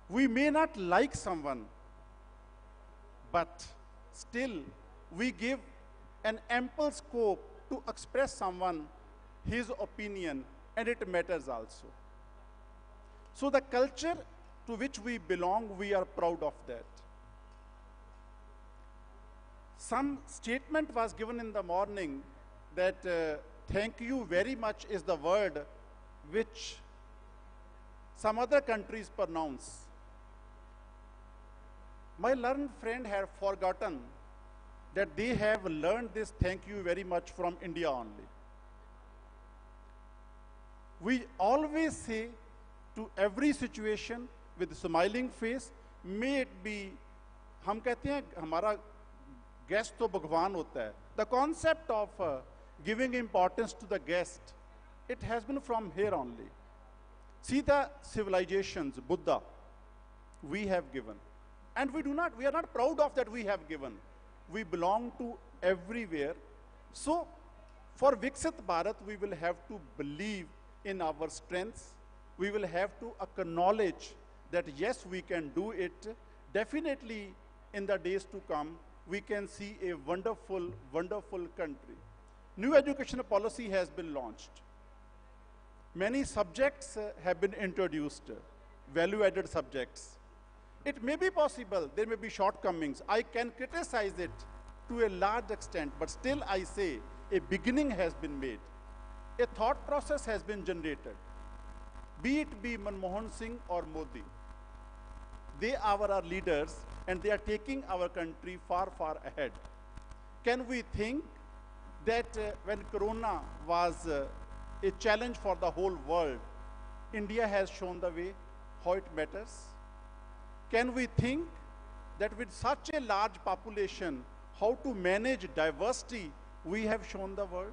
We may not like someone, but still we give an ample scope to express someone his opinion, and it matters also. So the culture to which we belong, we are proud of that. Some statement was given in the morning that thank you very much is the word which some other countries pronounce. My learned friend had forgotten that they have learned this thank you very much from India only. We always say to every situation with a smiling face, may it be, हम कहते हैं हमारा guest तो भगवान होता है. The concept of giving importance to the guest, it has been from here only. See the civilizations, Buddha, we have given. And we are not proud of that we have given. We belong to everywhere. So for Viksit Bharat, we will have to believe in our strengths. We will have to acknowledge that yes, we can do it. Definitely in the days to come, we can see a wonderful, wonderful country. New education policy has been launched. Many subjects have been introduced, value-added subjects. It may be possible, there may be shortcomings. I can criticize it to a large extent, but still I say a beginning has been made. A thought process has been generated. Be it Manmohan Singh or Modi. They are our leaders and they are taking our country far, far ahead. Can we think that when Corona was a challenge for the whole world, India has shown the way how it matters? Can we think that with such a large population, how to manage diversity, we have shown the world?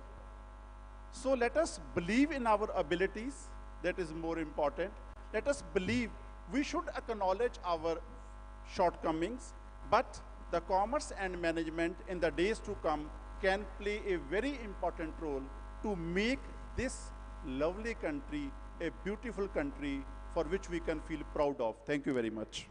So let us believe in our abilities, that is more important. Let us believe, we should acknowledge our shortcomings, but the commerce and management in the days to come can play a very important role to make this lovely country a beautiful country for which we can feel proud of. Thank you very much.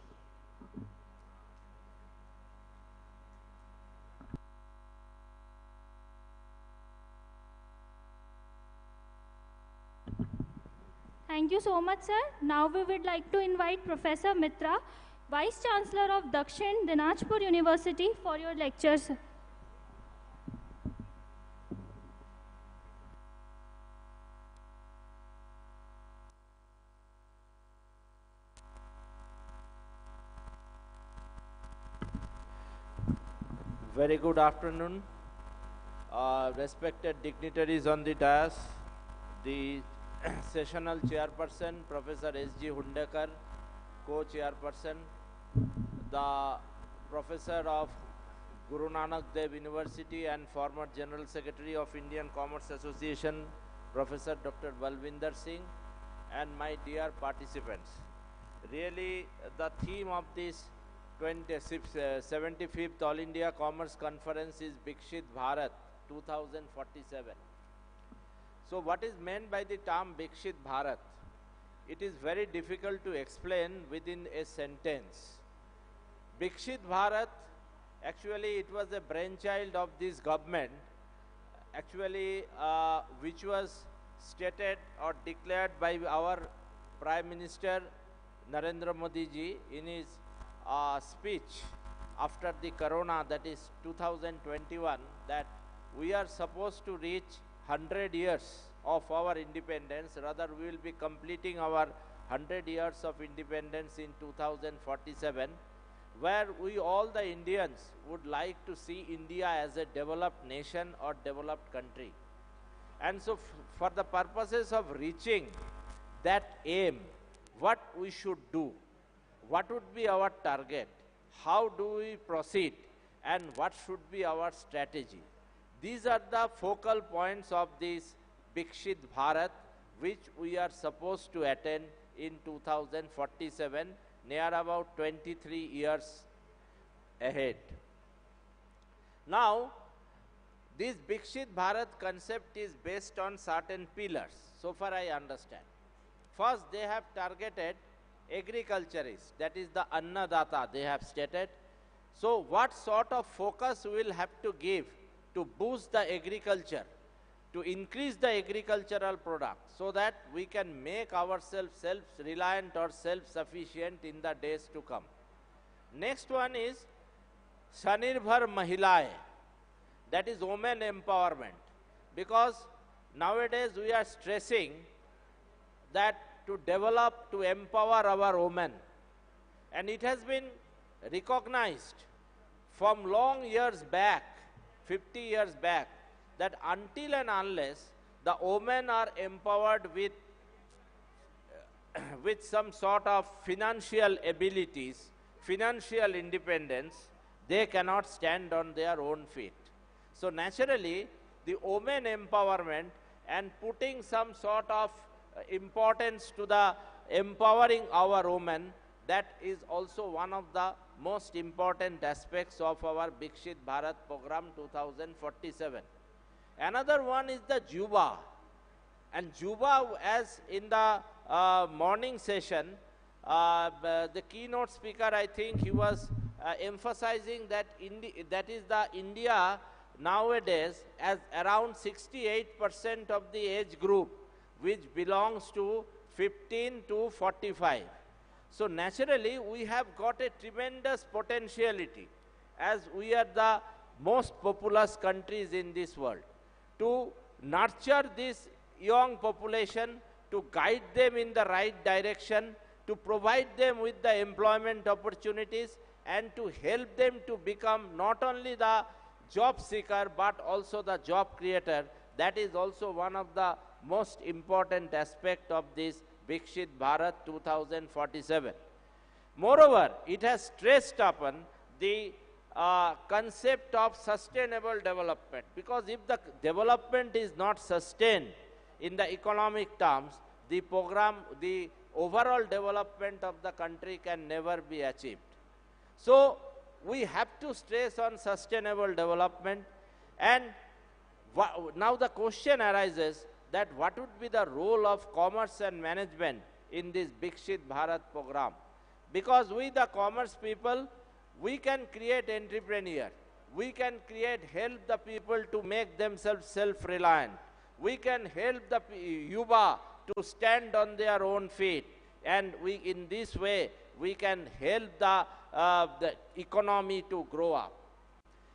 Thank you so much, sir. Now we would like to invite Professor Mitra, Vice Chancellor of Dakshin Dinajpur University, for your lectures. Very good afternoon. Respected dignitaries on the dais, the sessional chairperson, Professor S.G. Hundekar, co-chairperson, the professor of Guru Nanak Dev University and former General Secretary of Indian Commerce Association, Professor Dr. Balvinder Singh, and my dear participants. Really, the theme of this 75th All India Commerce Conference is Viksit Bharat 2047. So what is meant by the term Viksit Bharat? It is very difficult to explain within a sentence. Viksit Bharat, actually it was a brainchild of this government, actually which was stated or declared by our Prime Minister Narendra Modi ji in his speech after the Corona, that is 2021, that we are supposed to reach 100 years of our independence. Rather, we will be completing our 100 years of independence in 2047, where we all the Indians would like to see India as a developed nation or developed country. And so for the purposes of reaching that aim, what we should do, what would be our target, how do we proceed, and what should be our strategy. These are the focal points of this Viksit Bharat, which we are supposed to attain in 2047, near about 23 years ahead. Now, this Viksit Bharat concept is based on certain pillars, so far I understand. First, they have targeted agriculturists, that is the Annadata, they have stated. So what sort of focus we will have to give to boost the agriculture, to increase the agricultural product, so that we can make ourselves self-reliant or self-sufficient in the days to come. Next one is Sanirbhar Mahilaye, that is women empowerment, because nowadays we are stressing that to develop, to empower our women, and it has been recognized from long years back, 50 years back, that until and unless the women are empowered with some sort of financial abilities, financial independence, they cannot stand on their own feet. So naturally, the women empowerment and putting some sort of importance to the empowering our women, that is also one of the most important aspects of our Viksit Bharat program 2047. Another one is the Juba. And Juba, as in the morning session, the keynote speaker, I think he was emphasizing that India nowadays has around 68% of the age group which belongs to 15 to 45. So naturally, we have got a tremendous potentiality, as we are the most populous countries in this world, to nurture this young population, to guide them in the right direction, to provide them with the employment opportunities, and to help them to become not only the job seeker but also the job creator. That is also one of the most important aspects of this Viksit Bharat 2047. Moreover, it has stressed upon the concept of sustainable development, because if the development is not sustained in the economic terms, the program, the overall development of the country can never be achieved. So we have to stress on sustainable development, and now the question arises that what would be the role of commerce and management in this Viksit Bharat program? Because we, the commerce people, we can create entrepreneur, we can help the people to make themselves self-reliant, we can help the Yuva to stand on their own feet, and in this way we can help the economy to grow up.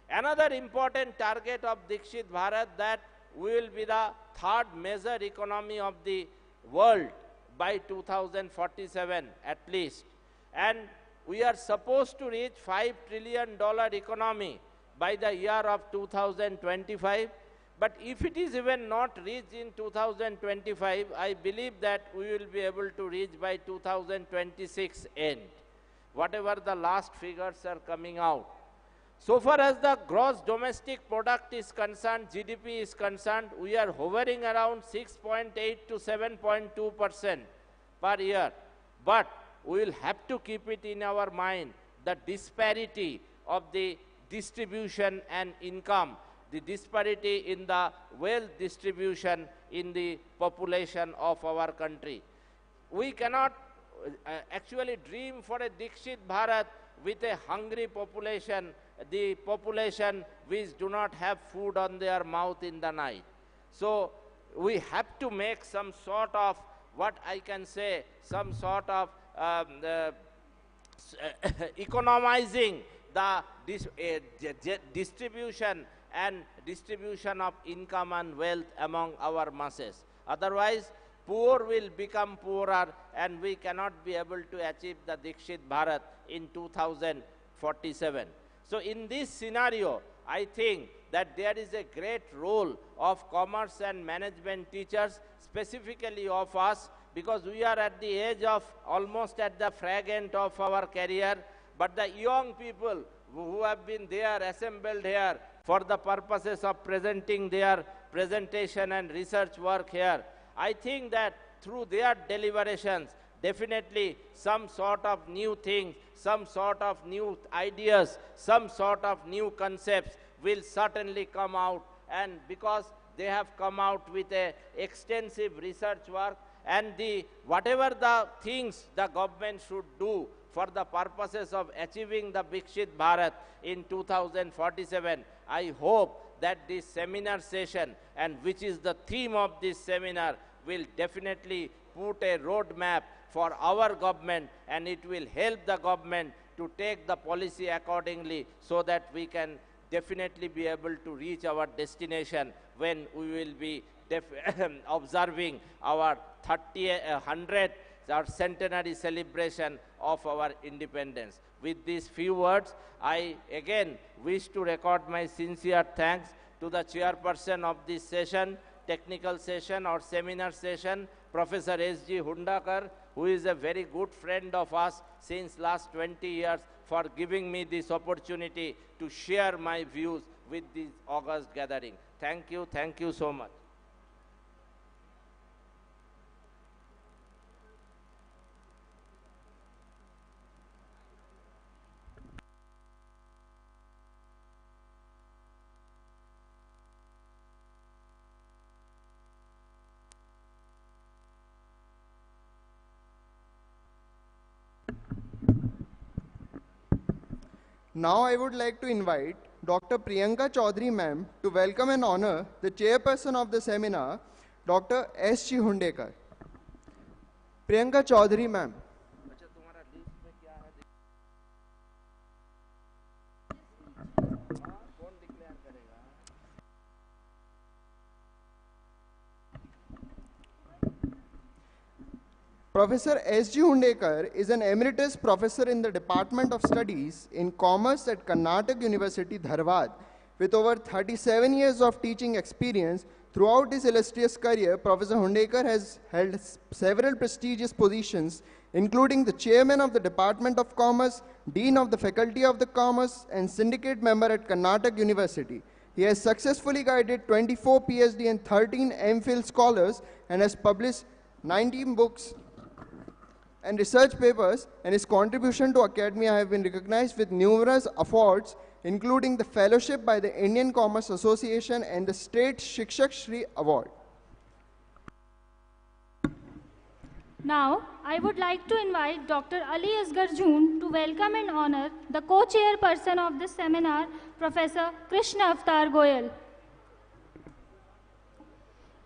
Another important target of Viksit Bharat, that we will be the third major economy of the world by 2047 at least. And we are supposed to reach $5 trillion economy by the year of 2025. But if it is even not reached in 2025, I believe that we will be able to reach by 2026 end, whatever the last figures are coming out. So far as the gross domestic product is concerned, GDP is concerned, we are hovering around 6.8 to 7.2% per year. But we will have to keep it in our mind, the disparity of the distribution and income, the disparity in the wealth distribution in the population of our country. We cannot actually dream for a Viksit Bharat with a hungry population, the population which do not have food on their mouth in the night. So we have to make some sort of, what I can say, some sort of economizing the distribution of income and wealth among our masses. Otherwise, poor will become poorer, and we cannot be able to achieve the Viksit Bharat in 2047. So in this scenario, I think that there is a great role of commerce and management teachers, specifically of us, because we are at the age of almost at the fag end of our career. But the young people who have been there, assembled here for the purposes of presenting their presentation and research work here, I think that through their deliberations, definitely some sort of new things, some sort of new ideas, some sort of new concepts will certainly come out. And because they have come out with a extensive research work, and whatever the things the government should do for the purposes of achieving the Viksit Bharat in 2047. I hope that this seminar session, and which is the theme of this seminar, will definitely put a roadmap for our government, and it will help the government to take the policy accordingly, so that we can definitely be able to reach our destination when we will be observing our 100th our centenary celebration of our independence. With these few words, I again wish to record my sincere thanks to the chairperson of this session, technical session or seminar session, Professor S.G. Hundakar, who is a very good friend of us since last 20 years, for giving me this opportunity to share my views with this august gathering. Thank you so much. Now I would like to invite Dr. Priyanka Chaudhary ma'am to welcome and honor the chairperson of the seminar, Dr. S.G. Hundekar. Priyanka Chaudhary ma'am. Professor S.G. Hundekar is an emeritus professor in the Department of Studies in Commerce at Karnataka University, Dharwad. With over 37 years of teaching experience, throughout his illustrious career, Professor Hundekar has held several prestigious positions, including the chairman of the Department of Commerce, dean of the Faculty of the Commerce, and syndicate member at Karnataka University. He has successfully guided 24 PhD and 13 MPhil scholars and has published 19 books and research papers, and his contribution to academia have been recognized with numerous awards, including the fellowship by the Indian Commerce Association and the State Shikshak Shri Award. Now, I would like to invite Dr. Ali Asgar Joon to welcome and honor the co-chairperson of this seminar, Professor Krishna Avtar Goyal.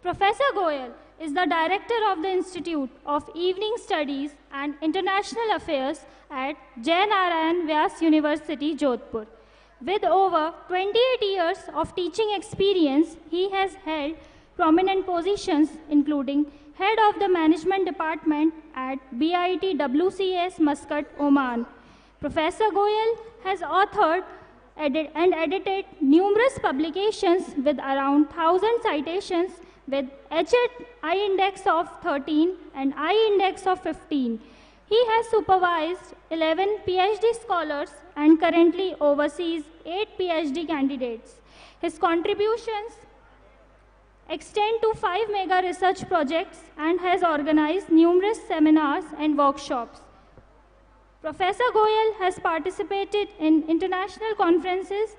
Professor Goyal is the director of the Institute of Evening Studies and International Affairs at Jai Narayan Vyas University, Jodhpur. With over 28 years of teaching experience, he has held prominent positions including Head of the Management Department at BIT WCS Muscat, Oman. Professor Goyal has authored and edited numerous publications with around 1,000 citations with HI index of 13 and I index of 15. He has supervised 11 PhD scholars and currently oversees 8 PhD candidates. His contributions extend to 5 mega research projects and has organized numerous seminars and workshops. Professor Goyal has participated in international conferences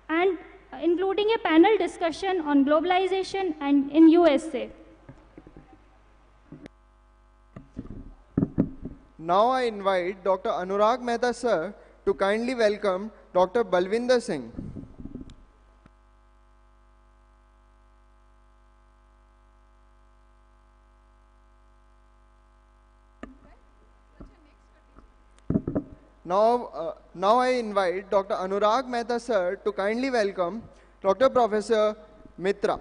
and including a panel discussion on globalization and in USA. Now I invite Dr. Anurag Mehta sir to kindly welcome Dr. Balwinder Singh. Now I invite Dr. Anurag Mehta sir to kindly welcome Dr. Professor Mitra.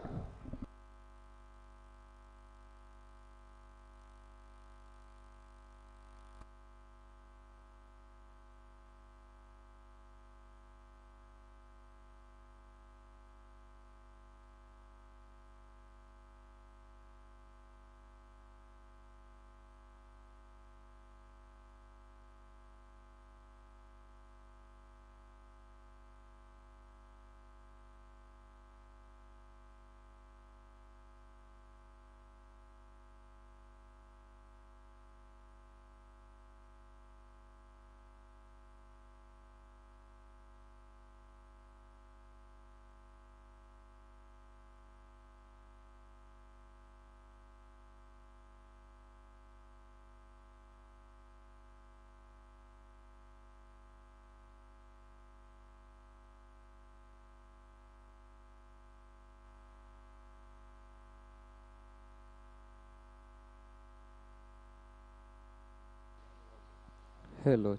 Hello.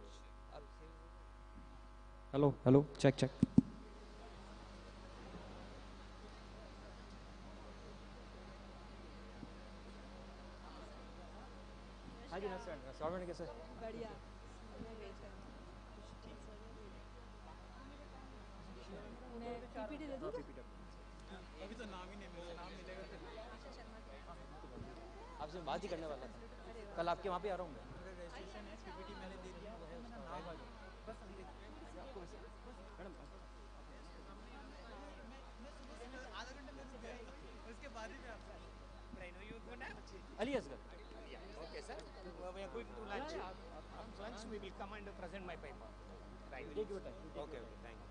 Hello, hello, check, check. हाँ जी, नमस्कार कैसे? बढ़िया मैं PPT दे दूँ अभी तो नाम ही नहीं मिला, नाम मिलेगा फिर आपसे बात ही करने वाला था, कल आपके वहाँ पे आ रहा हूँ मैं। रजिस्ट्रेशन है, पीपीटी मैंने दे दिया, वो है उसका नाम आ गया बस मैडम आधा घंटे में रुक गया उसके बाद ही मैं आपका I know you good name Ali Asgar. okay sir we are going to lunch lunch we will come and present my paper right Take your time. okay thank you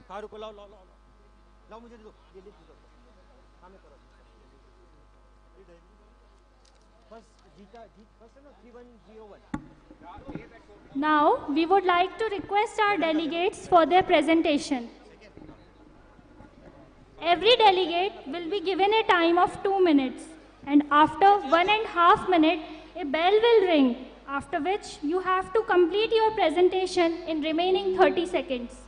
हाँ रुको, लाओ लाओ लाओ लाओ मुझे दो, ये लिख दो। हाँ मैं करो। फर्स्ट है ना 3101। Now, we would like to request our delegates for their presentation. Every delegate will be given a time of 2 minutes, and after 1.5 minutes, a bell will ring, after which you have to complete your presentation in remaining 30 seconds.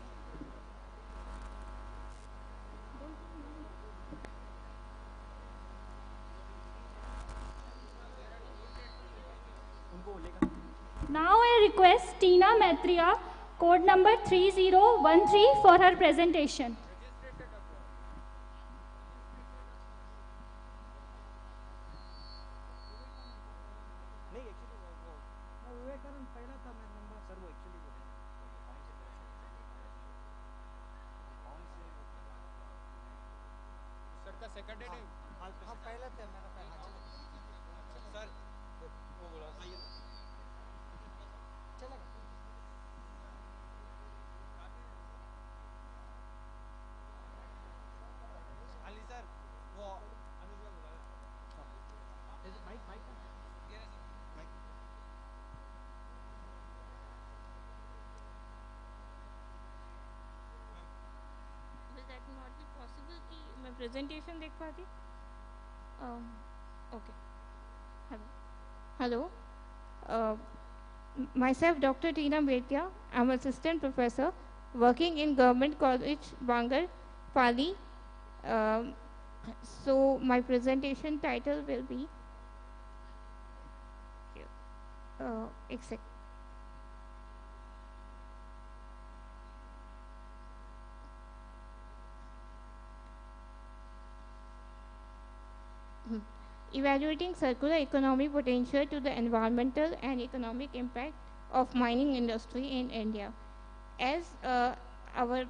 Now I request Tina Maitreya, code number 3013 for her presentation. Second day हाँ पहला था मेरा पहला sir वो बोला आइए चलेगा Ali sir वो अली सर बोला माइक माइक ये sir mic Will that not be possible कि मैं presentation देख पाती? Okay. Hello. Myself, Dr. Tina Maitreya. I'm assistant professor working in Government College, Bangar, Pali. So my presentation title will be exact. Evaluating circular economy potential to the environmental and economic impact of mining industry in India. As our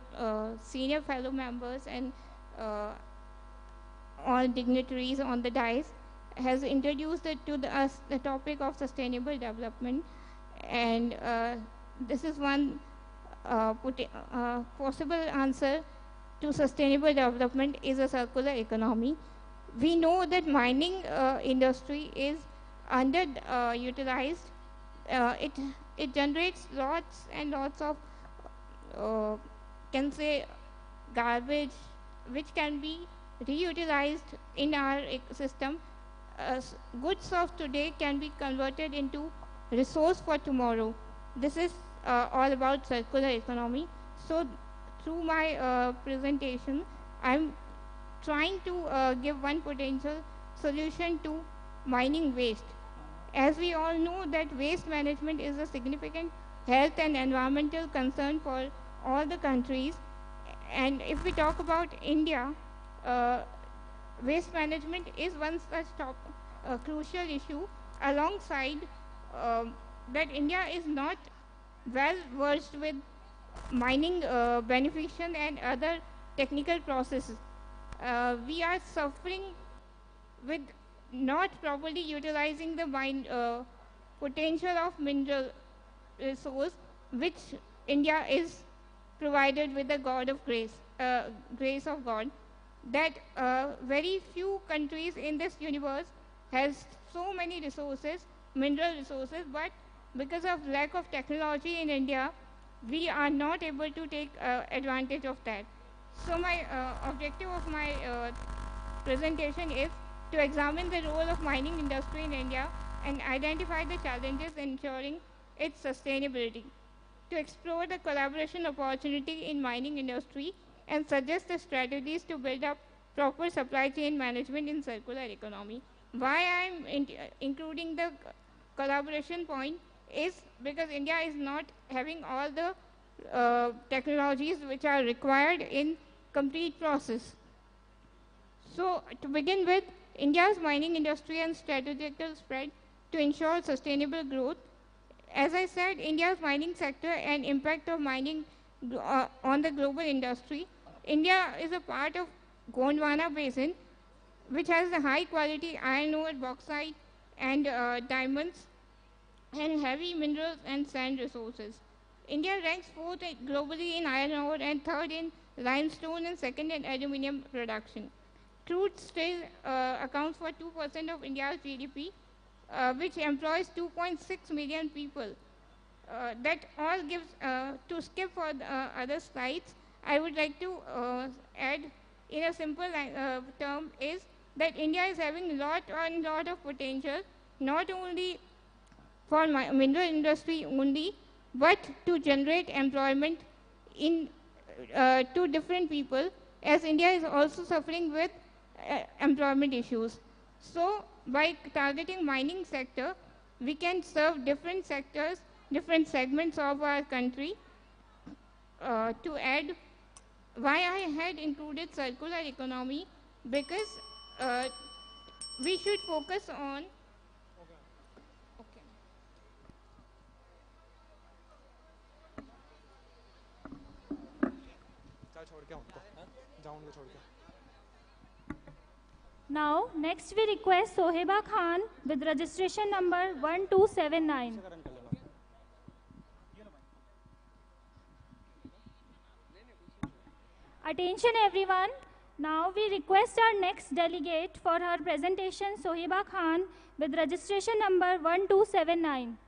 senior fellow members and all dignitaries on the dais has introduced it to us the topic of sustainable development, and this is one possible answer to sustainable development is a circular economy. We know that mining industry is underutilized. It generates lots and lots of can say garbage which can be reutilized in our ecosystem. Goods of today can be converted into resource for tomorrow. This is all about circular economy. So through my presentation, I'm trying to give one potential solution to mining waste. As we all know that waste management is a significant health and environmental concern for all the countries. And if we talk about India, waste management is one such crucial issue. Alongside that, India is not well versed with mining beneficiation and other technical processes. We are suffering with not properly utilizing the potential of mineral resource which India is provided with the God of grace, grace of God, that very few countries in this universe has so many resources, mineral resources, but because of lack of technology in India, we are not able to take advantage of that. So my objective of my presentation is to examine the role of mining industry in India and identify the challenges in ensuring its sustainability, to explore the collaboration opportunity in mining industry and suggest the strategies to build up proper supply chain management in circular economy. Why I am including the collaboration point is because India is not having all the technologies which are required in complete process. So to begin with, India's mining industry and strategical spread to ensure sustainable growth. As I said, India's mining sector and impact of mining on the global industry. India is a part of Gondwana Basin, which has a high quality iron ore, bauxite and diamonds and heavy minerals and sand resources. India ranks fourth globally in iron ore and third in limestone and second in aluminium production. Crude still accounts for 2% of India's GDP, which employs 2.6 million people. That all gives, to skip for the other slides, I would like to add in a simple term is that India is having a lot of potential, not only for mineral industry only, but to generate employment in to different people, as India is also suffering with employment issues. So by targeting mining sector, we can serve different sectors, different segments of our country. To add, why I had included circular economy, because we should focus on Now, next we request Soheba Khan with registration number 1279. Attention everyone. Now we request our next delegate for her presentation, Soheba Khan with registration number 1279.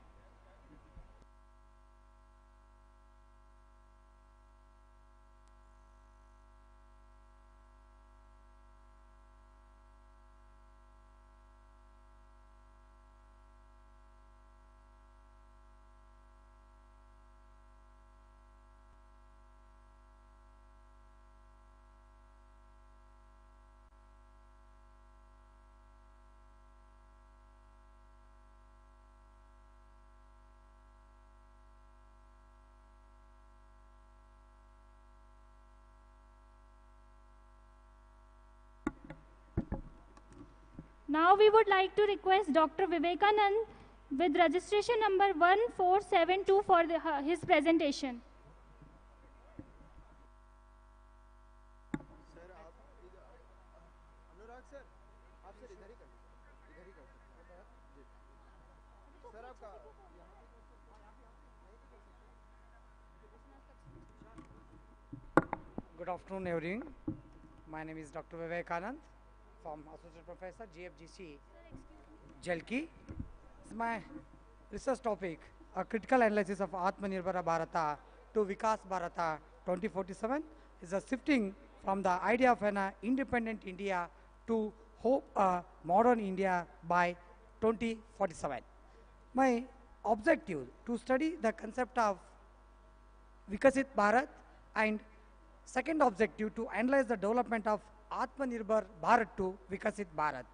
Now we would like to request Dr. Vivekanand with registration number 1472 for his presentation. Good afternoon, everyone. My name is Dr. Vivekanand from Associate Professor GFGC Jalki. My research topic, a critical analysis of Atmanirbhar Bharata to Vikas Bharata 2047, is a shifting from the idea of an independent India to hope a modern India by 2047. My objective to study the concept of Vikasit Bharat, and second objective to analyze the development of Atmanirbhar Bharat to Vikasit Bharat.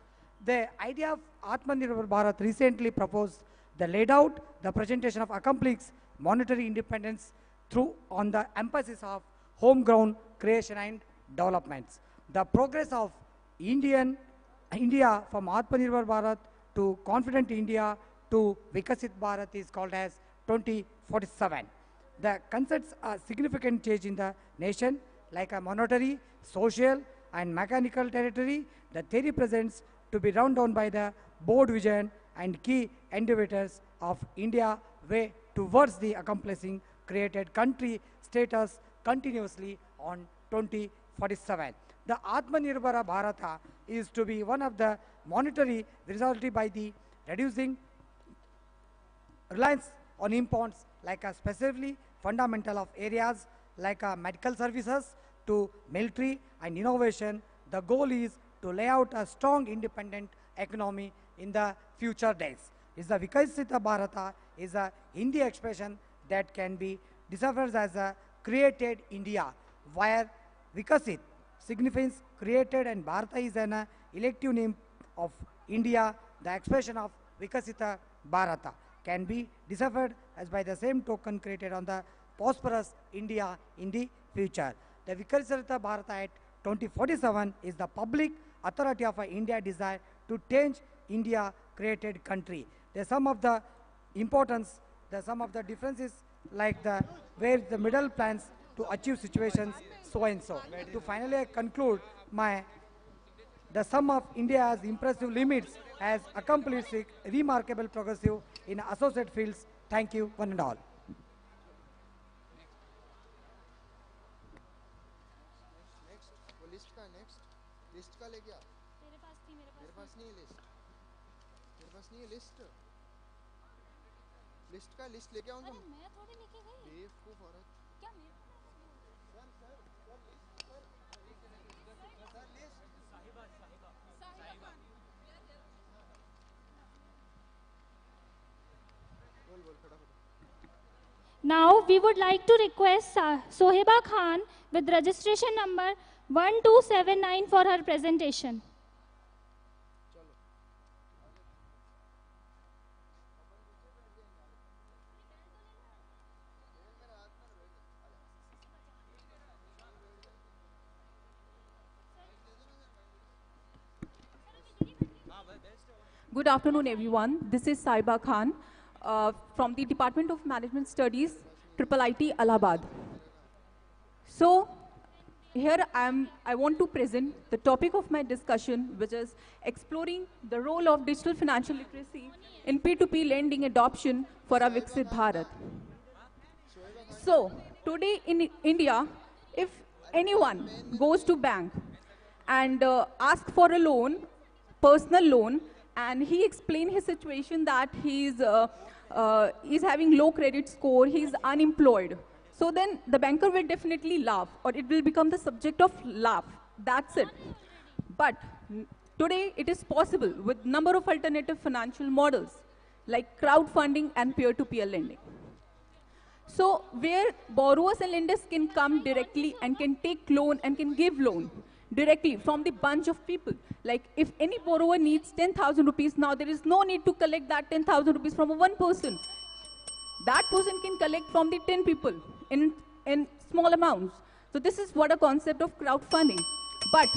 The idea of Atmanirbhar Bharat recently proposed the laid out the presentation of accomplished monetary independence through on the emphasis of homegrown creation and developments. The progress of India from Atmanirbhar Bharat to confident India to Vikasit Bharat is called as 2047. The concepts a significant change in the nation, like a monetary, social, and mechanical territory. The theory presents to be round down by the board vision and key indicators of India way towards the accomplishing created country status continuously on 2047. The Atmanirbhara Bharata is to be one of the monetary resulted by the reducing reliance on imports, like a specifically fundamental of areas like medical services to military and innovation. The goal is to lay out a strong independent economy in the future days. Is the Vikasita Bharata is a Hindi expression that can be deciphered as a created India, where Vikasit signifies created and Bharata is an elective name of India. The expression of Vikasita Bharata can be deciphered as by the same token created on the prosperous India in the future. The Vikasita Bharata at 2047 is the public authority of India desire to change India created country. There's some of the importance, there's some of the differences like the where the middle plans to achieve situations so and so. To finally conclude the sum of India's impressive limits has accomplished remarkable progressive in associate fields. Thank you one and all. List का ले गया मेरे पास नहीं है list list का list लेके आऊं तुम मैं थोड़ी लेके गई बेवकूफ औरत क्या मेरे Now we would like to request Soheba Khan with registration number 1279 for her presentation. Good afternoon, everyone. This is Saiba Khan from the Department of Management Studies, IIIT Allahabad. So, here I want to present the topic of my discussion, which is exploring the role of digital financial literacy in P2P lending adoption for a Viksit Bharat. So, today in India, if anyone goes to bank and asks for a loan, personal loan, and he explained his situation that he's having low credit score, he's unemployed. So then the banker will definitely laugh, or it will become the subject of laugh. That's it. But today it is possible with number of alternative financial models like crowdfunding and peer-to-peer lending. So where borrowers and lenders can come directly and can take loan and can give loan directly from the bunch of people. Like if any borrower needs 10,000 rupees, now there is no need to collect that 10,000 rupees from one person. That person can collect from the 10 people in small amounts. So this is what a concept of crowdfunding. But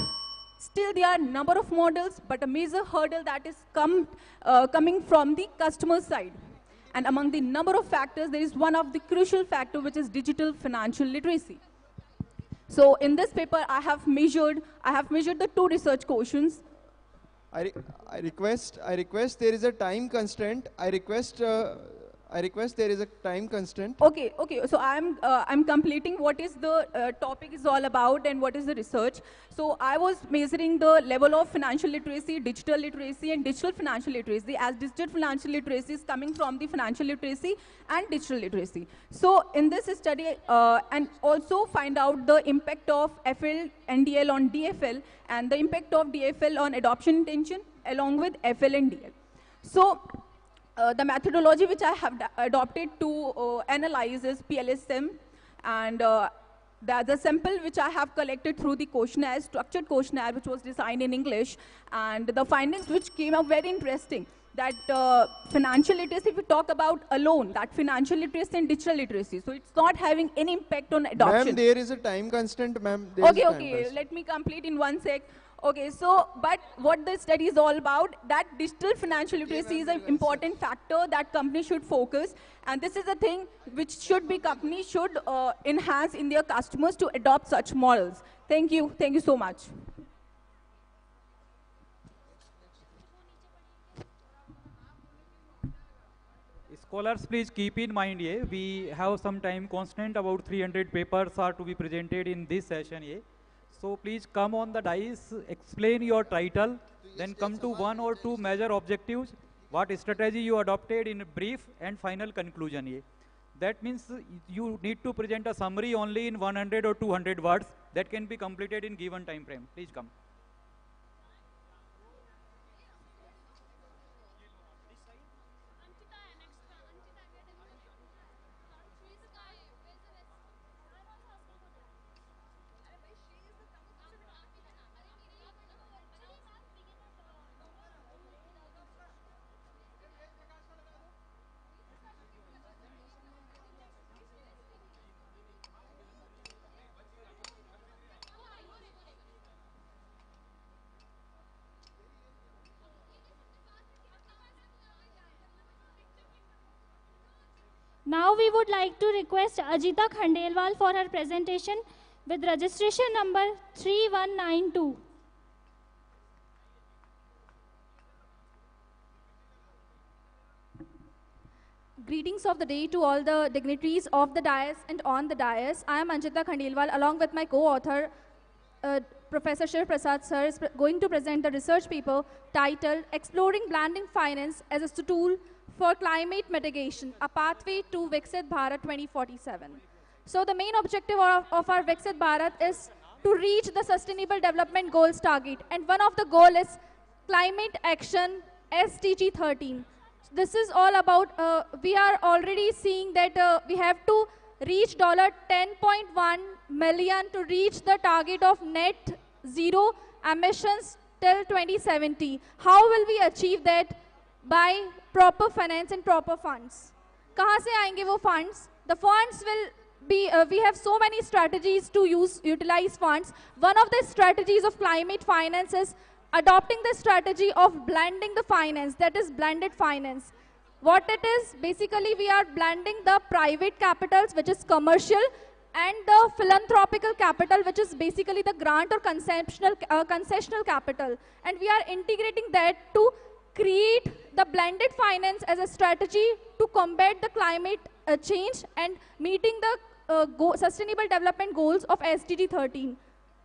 still there are a number of models, but a major hurdle that is coming from the customer side. And among the number of factors, there is one of the crucial factor, which is digital financial literacy. So in this paper, I have measured the two research questions. I request there is a time constraint. I request there is a time constraint. Okay. So I'm completing what is the topic is all about and what is the research. So I was measuring the level of financial literacy, digital literacy, and digital financial literacy, as digital financial literacy is coming from the financial literacy and digital literacy. So in this study, and also find out the impact of FL and DL on DFL, and the impact of DFL on adoption intention along with FL and DL. So the methodology which I have adopted to analyze is PLSM, and the sample which I have collected through the questionnaire, structured questionnaire, which was designed in English, and the findings which came out very interesting, that financial literacy, if we talk about alone, that financial literacy and digital literacy, so it's not having any impact on adoption. Ma'am, there is a time constraint, ma'am. Okay, let me complete in 1 sec. Okay, so, but what the study is all about, that digital financial literacy is an important factor that companies should focus, and this is a thing which companies should enhance in their customers to adopt such models. Thank you so much. Scholars, please keep in mind here, we have some time constraint, about 300 papers are to be presented in this session here. So please come on the dais, explain your title, then come to 1 or 2 major objectives, what strategy you adopted in brief, and final conclusion here. That means you need to present a summary only in 100 or 200 words that can be completed in given time frame. Please come. Now we would like to request Ajita Khandelwal for her presentation with registration number 3192. Greetings of the day to all the dignitaries of the dais and on the dais. I am Anjita Khandelwal along with my co-author Professor Shiv Prasad sir is going to present the research paper titled Exploring Blending Finance as a Tool for Climate Mitigation, a Pathway to Viksit Bharat 2047. So the main objective of our Viksit Bharat is to reach the Sustainable Development Goals target, and one of the goal is Climate Action SDG 13. This is all about, we are already seeing that we have to reach $10.1 million to reach the target of net zero emissions till 2070. How will we achieve that? By proper finance and proper funds. कहाँ से आएंगे वो funds? The funds will be, we have so many strategies to utilize funds. One of the strategies of climate finance is adopting the strategy of blending the finance, that is blended finance. What it is, basically we are blending the private capitals, which is commercial, and the philanthropical capital, which is basically the grant or concessional capital. And we are integrating that to create the blended finance as a strategy to combat the climate change and meeting the sustainable development goals of SDG 13.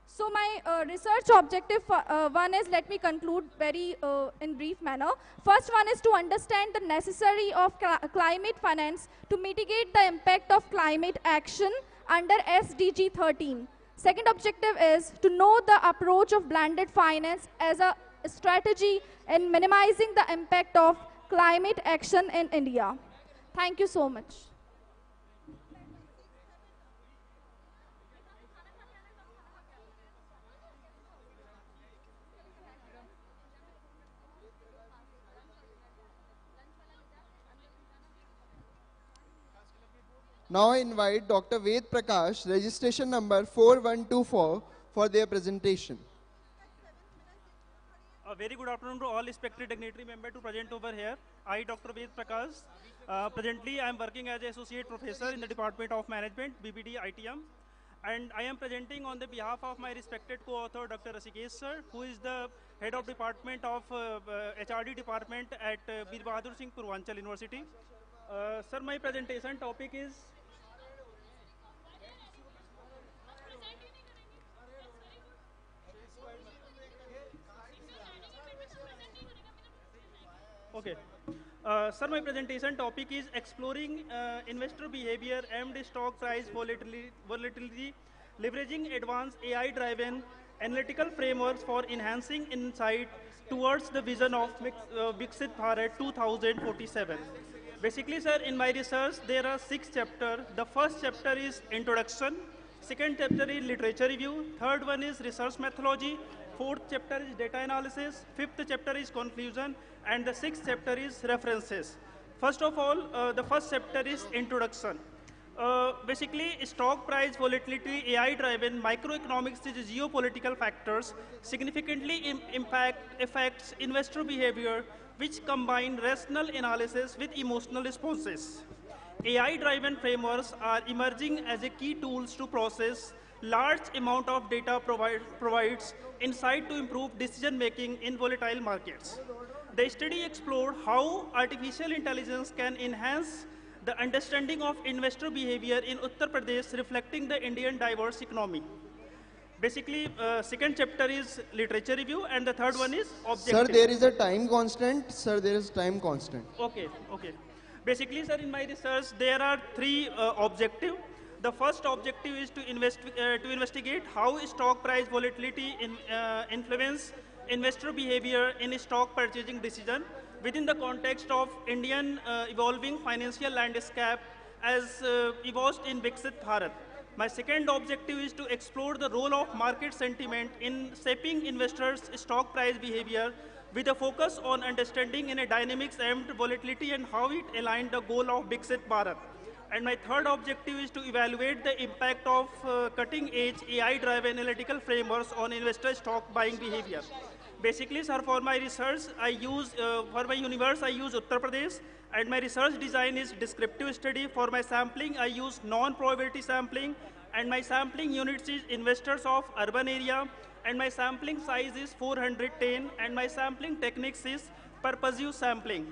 So my research objective one is, let me conclude very in brief manner. First one is to understand the necessary of climate finance to mitigate the impact of climate action under SDG 13. Second objective is to know the approach of blended finance as a strategy in minimizing the impact of climate action in India. Thank you so much. Now I invite Dr. Ved Prakash, registration number 4124, for their presentation. A very good afternoon to all respected dignitary members to present over here. I, Dr. Ved Prakash, presently I am working as an associate professor in the Department of Management, BBD ITM, and I am presenting on the behalf of my respected co-author, Dr. Rasikesh sir, who is the head of department of HRD department at Bir Bahadur Singh Purvanchal University. Sir, my presentation topic is okay. Sir, my presentation topic is exploring investor behavior amid stock price volatility, leveraging advanced AI-driven analytical frameworks for enhancing insight towards the vision of Viksit Bharat 2047. Basically, sir, in my research, there are 6 chapters. The first chapter is introduction. Second chapter is literature review. Third one is research methodology. Fourth chapter is data analysis. Fifth chapter is conclusion. And the sixth chapter is references. First of all, the first chapter is introduction. Basically, stock price volatility, AI-driven microeconomics is geopolitical factors significantly affects investor behavior, which combine rational analysis with emotional responses. AI-driven frameworks are emerging as a key tools to process large amount of data provides insight to improve decision-making in volatile markets. The study explored how artificial intelligence can enhance the understanding of investor behavior in Uttar Pradesh, reflecting the Indian diverse economy. Basically, second chapter is literature review, and the third one is objective. Sir, there is a time constant. Sir, there is time constant. Okay, okay. Basically, sir, in my research, there are 3 objectives. The first objective is to investigate how stock price volatility influence investor behavior in stock purchasing decision within the context of Indian evolving financial landscape as evolved in Viksit Bharat. My second objective is to explore the role of market sentiment in shaping investors' stock price behavior with a focus on understanding in a dynamics and volatility and how it aligned the goal of Viksit Bharat. And my third objective is to evaluate the impact of cutting-edge AI-driven analytical frameworks on investor stock buying behavior. Basically, sir, for my research, I use, for my universe, I use Uttar Pradesh, and my research design is descriptive study. For my sampling, I use non-probability sampling, and my sampling units is investors of urban area, and my sampling size is 410, and my sampling techniques is purposive sampling.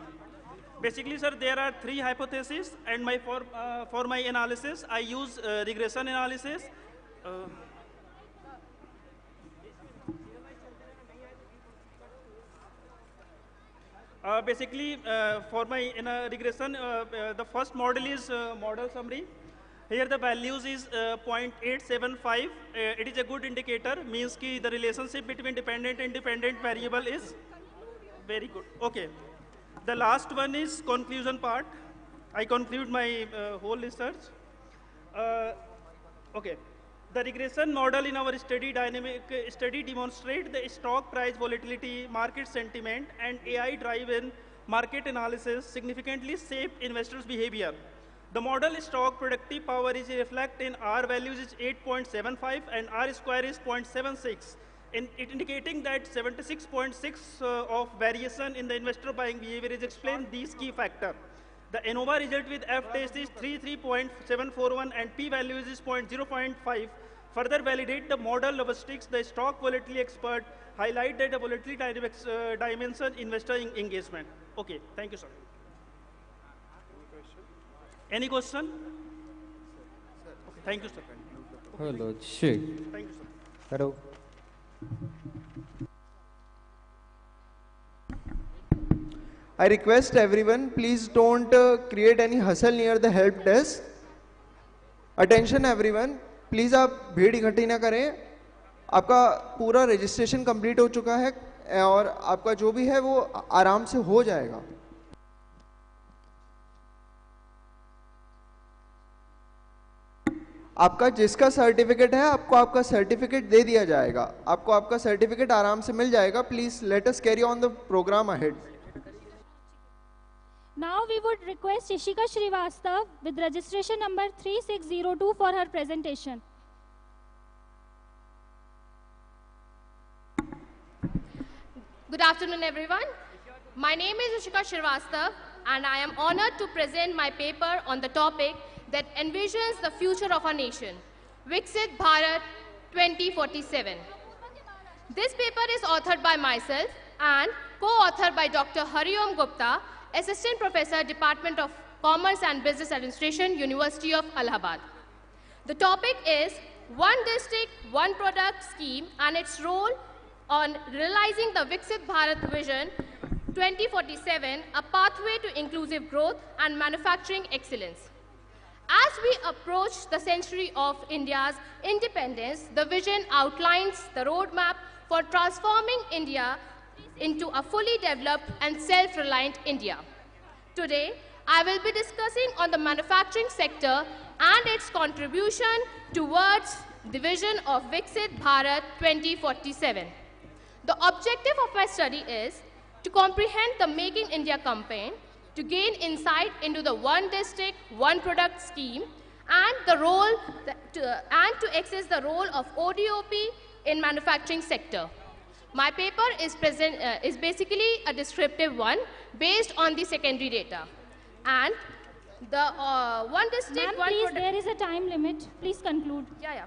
Basically, sir, there are 3 hypotheses, and for my analysis, I use regression analysis. Basically, for my regression, the first model is model summary. Here the values is 0.875. It is a good indicator, means ki the relationship between dependent and dependent variable is very good. Okay. The last one is conclusion part. I conclude my whole research. Okay. The regression model in our study demonstrate the stock price volatility, market sentiment, and AI-driven market analysis significantly shape investors' behavior. The model stock productive power is reflected in R values is 8.75 and R square is 0.76, indicating that 76.6 of variation in the investor buying behavior is explained these key factors. The ANOVA result with F-test is 33.741 and P-value is 0.5. Further validate the model logistics, the stock volatility expert highlight that the volatility dynamics dimension investor engagement. Okay, thank you, sir. Any question? Okay, thank you, sir. Hello, Sheikh. Thank you, sir. Hello. I request everyone, please don't create any hustle near the help desk. Attention everyone, please आप भीड़ इकट्ठी ना करें. आपका पूरा registration complete हो चुका है और आपका जो भी है वो आराम से हो जाएगा. आपका जिसका सर्टिफिकेट है आपको आपका सर्टिफिकेट दे दिया जाएगा. आपको आपका सर्टिफिकेट आराम से मिल जाएगा. Please let us carry on the programme ahead. Now we would request Ishika Srivastav with registration number 3602 for her presentation. Good afternoon, everyone. My name is Ishika Srivastav, and I am honored to present my paper on the topic that envisions the future of our nation, Viksit Bharat 2047. This paper is authored by myself and co-authored by Dr. Hariom Gupta, Assistant Professor, Department of Commerce and Business Administration, University of Allahabad. The topic is One District, One Product scheme and its role on realizing the Viksit Bharat Vision 2047, a pathway to inclusive growth and manufacturing excellence. As we approach the century of India's independence, the vision outlines the roadmap for transforming India into a fully developed and self-reliant India. Today, I will be discussing on the manufacturing sector and its contribution towards the vision of Viksit Bharat 2047. The objective of my study is to comprehend the Making India campaign, to gain insight into the One District, One Product scheme, and to access the role of ODOP in manufacturing sector. My paper is basically a descriptive one based on the secondary data. And the One District, One please, Product... there is a time limit. Please conclude. Yeah.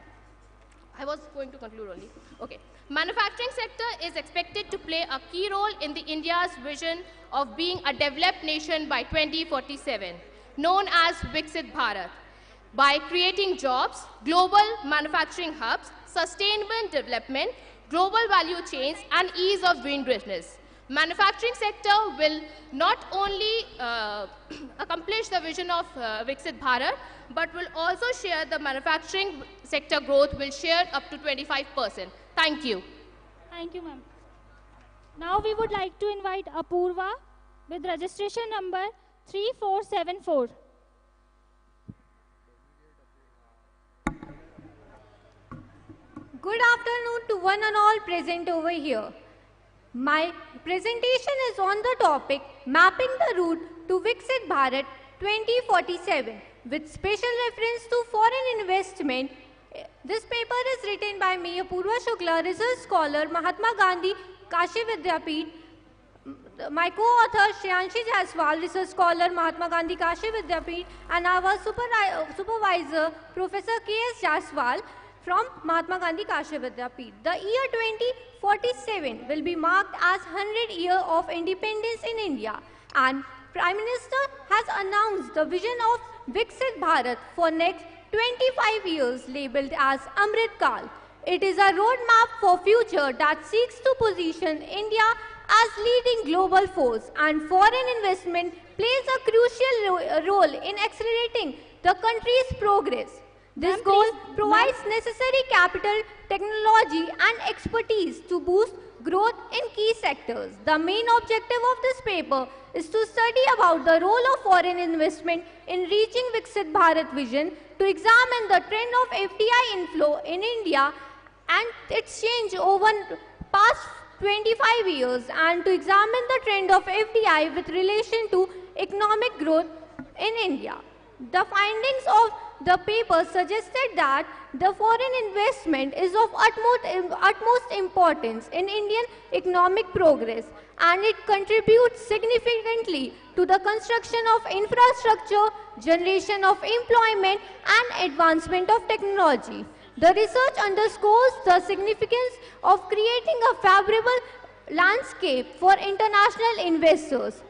I was going to conclude only. Okay. Manufacturing sector is expected to play a key role in the India's vision of being a developed nation by 2047, known as Viksit Bharat, by creating jobs, global manufacturing hubs, sustainable development, global value chains, and ease of doing business. Manufacturing sector will not only accomplish the vision of Viksit Bharat, but will also share the manufacturing sector growth will share up to 25%. Thank you. Thank you, ma'am. Now we would like to invite Apurva with registration number 3474. Good afternoon to one and all present over here. My presentation is on the topic Mapping the Route to Viksit Bharat 2047 with special reference to foreign investment. This paper is written by me, Apurva Shukla, research scholar, Mahatma Gandhi Kashi Vidyapeeth. My co-author Shreyanshi Jaiswal, research scholar Mahatma Gandhi Kashi Vidyapeeth, and our supervisor Professor K.S. Jaiswal from Mahatma Gandhi Kashi Vidyapeeth. The year 2047 will be marked as 100 year of independence in India, and Prime Minister has announced the vision of Viksit Bharat for next 25 years labeled as Amrit Kal. It is a roadmap for future that seeks to position India as leading global force, and foreign investment plays a crucial role in accelerating the country's progress. This goal provides necessary capital, technology and expertise to boost growth in key sectors. The main objective of this paper is to study about the role of foreign investment in reaching Viksit Bharat vision, to examine the trend of FDI inflow in India and its change over past 25 years, and to examine the trend of FDI with relation to economic growth in India. The findings of the paper suggested that the foreign investment is of utmost importance in Indian economic progress, and it contributes significantly to the construction of infrastructure, generation of employment and advancement of technology. The research underscores the significance of creating a favorable landscape for international investors.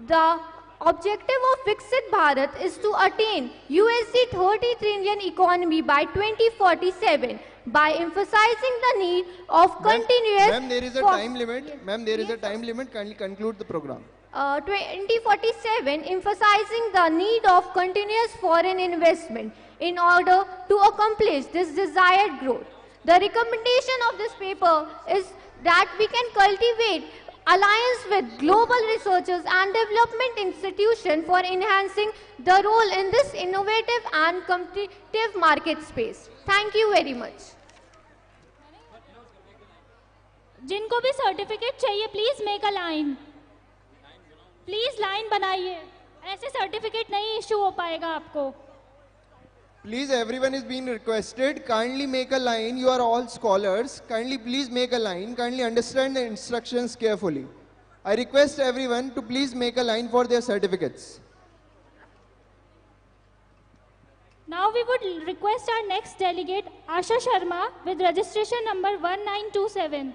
The objective of Viksit Bharat is to attain USD 30 trillion economy by 2047 by emphasizing the need of continuous... Ma'am, there is a time limit. Ma'am, there is a time limit. Kindly conclude the program. 2047 emphasizing the need of continuous foreign investment in order to accomplish this desired growth. The recommendation of this paper is that we can cultivate alliance with global researchers and development institutions for enhancing the role in this innovative and competitive market space. Thank you very much. जिनको भी certificate चाहिए please make a line, please line बनाइए, ऐसे certificate नहीं issue हो पाएगा आपको. Please, everyone is being requested, kindly make a line. You are all scholars. Kindly please make a line. Kindly understand the instructions carefully. I request everyone to please make a line for their certificates. Now we would request our next delegate, Asha Sharma, with registration number 1927.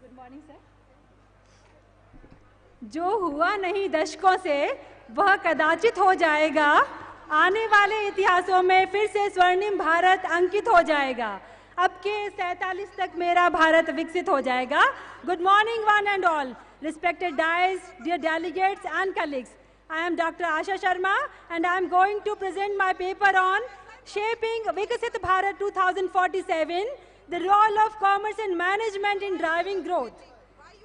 Good morning, sir. जो हुआ नहीं दशकों से वह कदाचित हो जाएगा, आने वाले इतिहासों में फिर से स्वर्णिम भारत अंकित हो जाएगा, अब के 47 तक मेरा भारत विकसित हो जाएगा. Good morning one and all, respected dais, dear delegates and colleagues. I am Dr. Asha Sharma and I am going to present my paper on shaping Viksit Bharat 2047, the role of commerce and management in driving growth.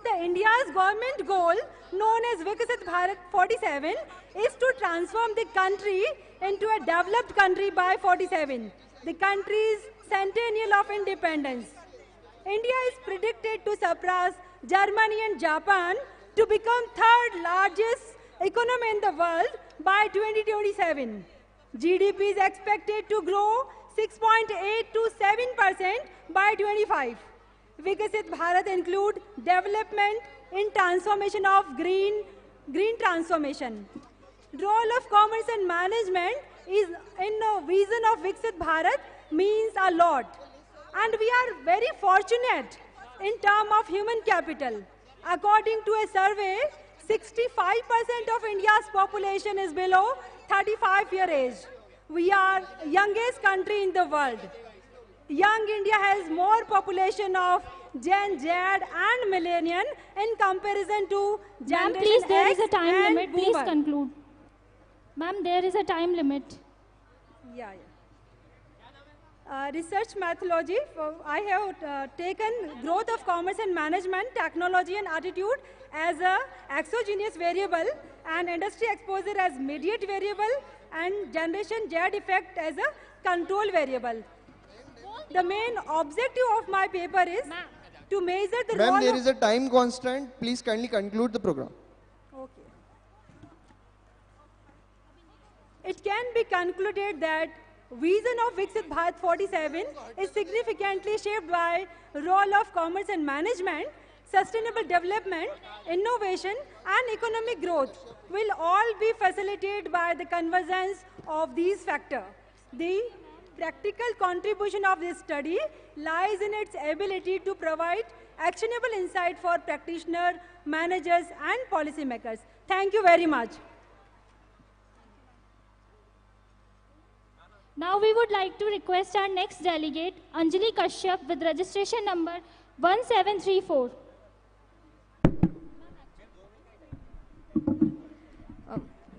The India's government goal, known as Viksit Bharat 47, is to transform the country into a developed country by 47, the country's centennial of independence. India is predicted to surpass Germany and Japan to become third largest economy in the world by 2027. GDP is expected to grow 6.8 to 7% by 25. Viksit Bharat include development in transformation of green transformation. Role of commerce and management is in the vision of Viksit Bharat means a lot. And we are very fortunate in terms of human capital. According to a survey, 65% of India's population is below 35-year age. We are youngest country in the world. Young India has more population of Gen Z and Millennial in comparison to Ma'am, Generation please, there X is a time and limit. Please Boomer. conclude. Ma'am, there is a time limit. Yeah. Research methodology, I have taken growth of commerce and management, technology and attitude as a exogenous variable and industry exposure as mediate variable and generation Z effect as a control variable. The main objective of my paper is to measure the role Ma'am, there of... is a time constant. Please kindly conclude the program. Okay. It can be concluded that vision of Viksit Bharat 47 is significantly shaped by role of commerce and management, sustainable development, innovation, and economic growth will all be facilitated by the convergence of these factors. The practical contribution of this study lies in its ability to provide actionable insight for practitioners, managers, and policymakers. Thank you very much. Now we would like to request our next delegate, Anjali Kashyap, with registration number 1734.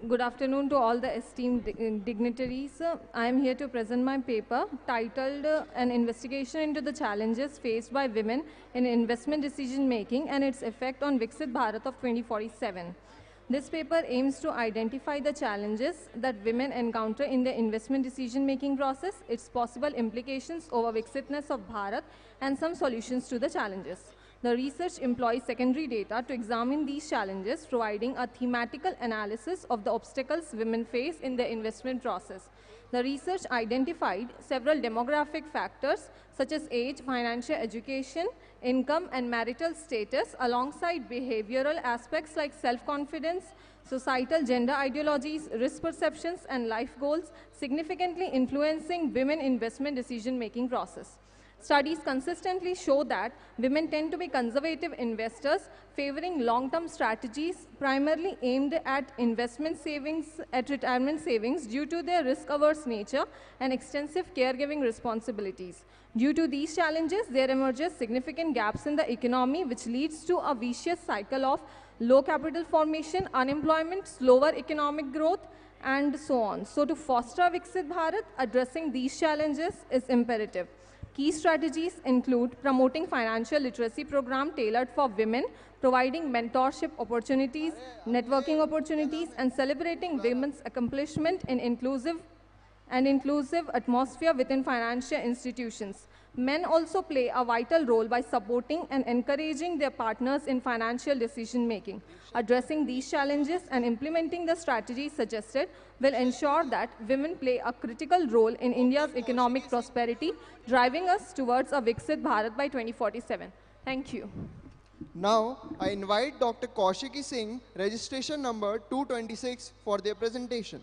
Good afternoon to all the esteemed dignitaries. I am here to present my paper titled An Investigation into the Challenges Faced by Women in Investment Decision Making and its Effect on Viksit Bharat of 2047. This paper aims to identify the challenges that women encounter in their investment decision-making process, its possible implications over Viksitness of Bharat, and some solutions to the challenges. The research employs secondary data to examine these challenges, providing a thematical analysis of the obstacles women face in the investment process. The research identified several demographic factors such as age, financial education, income, and marital status, alongside behavioral aspects like self-confidence, societal gender ideologies, risk perceptions, and life goals, significantly influencing women investment decision-making process. Studies consistently show that women tend to be conservative investors, favoring long-term strategies primarily aimed at investment savings, at retirement savings, due to their risk-averse nature and extensive caregiving responsibilities. Due to these challenges, there emerges significant gaps in the economy, which leads to a vicious cycle of low capital formation, unemployment, slower economic growth, and so on. So to foster Viksit Bharat, addressing these challenges is imperative. Key strategies include promoting financial literacy program tailored for women, providing mentorship opportunities, networking opportunities, and celebrating women's accomplishment in inclusive atmosphere within financial institutions. Men also play a vital role by supporting and encouraging their partners in financial decision-making. Addressing these challenges and implementing the strategies suggested will ensure that women play a critical role in India's economic prosperity, driving us towards a Viksit Bharat by 2047. Thank you. Now, I invite Dr. Kaushiki Singh, registration number 226, for their presentation.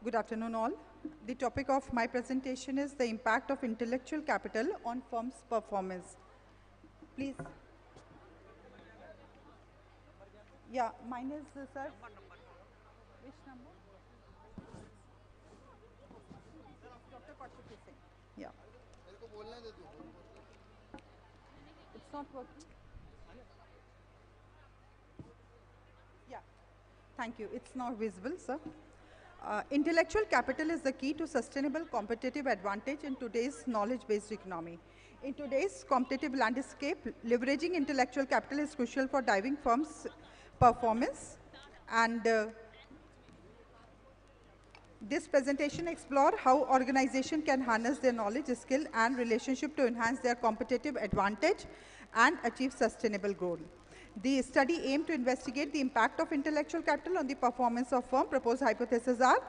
Good afternoon all. The topic of my presentation is the impact of intellectual capital on firms' performance. Please. Yeah, mine is, sir. Which number? Dr. Kaushiki Singh. Yeah. It's not working. Yeah. Thank you. It's not visible, sir. Intellectual capital is the key to sustainable competitive advantage in today's knowledge-based economy. In today's competitive landscape, leveraging intellectual capital is crucial for driving firms' performance. And this presentation explores how organizations can harness their knowledge, skill, and relationship to enhance their competitive advantage and achieve sustainable growth. The study aimed to investigate the impact of intellectual capital on the performance of firm. Proposed hypotheses are: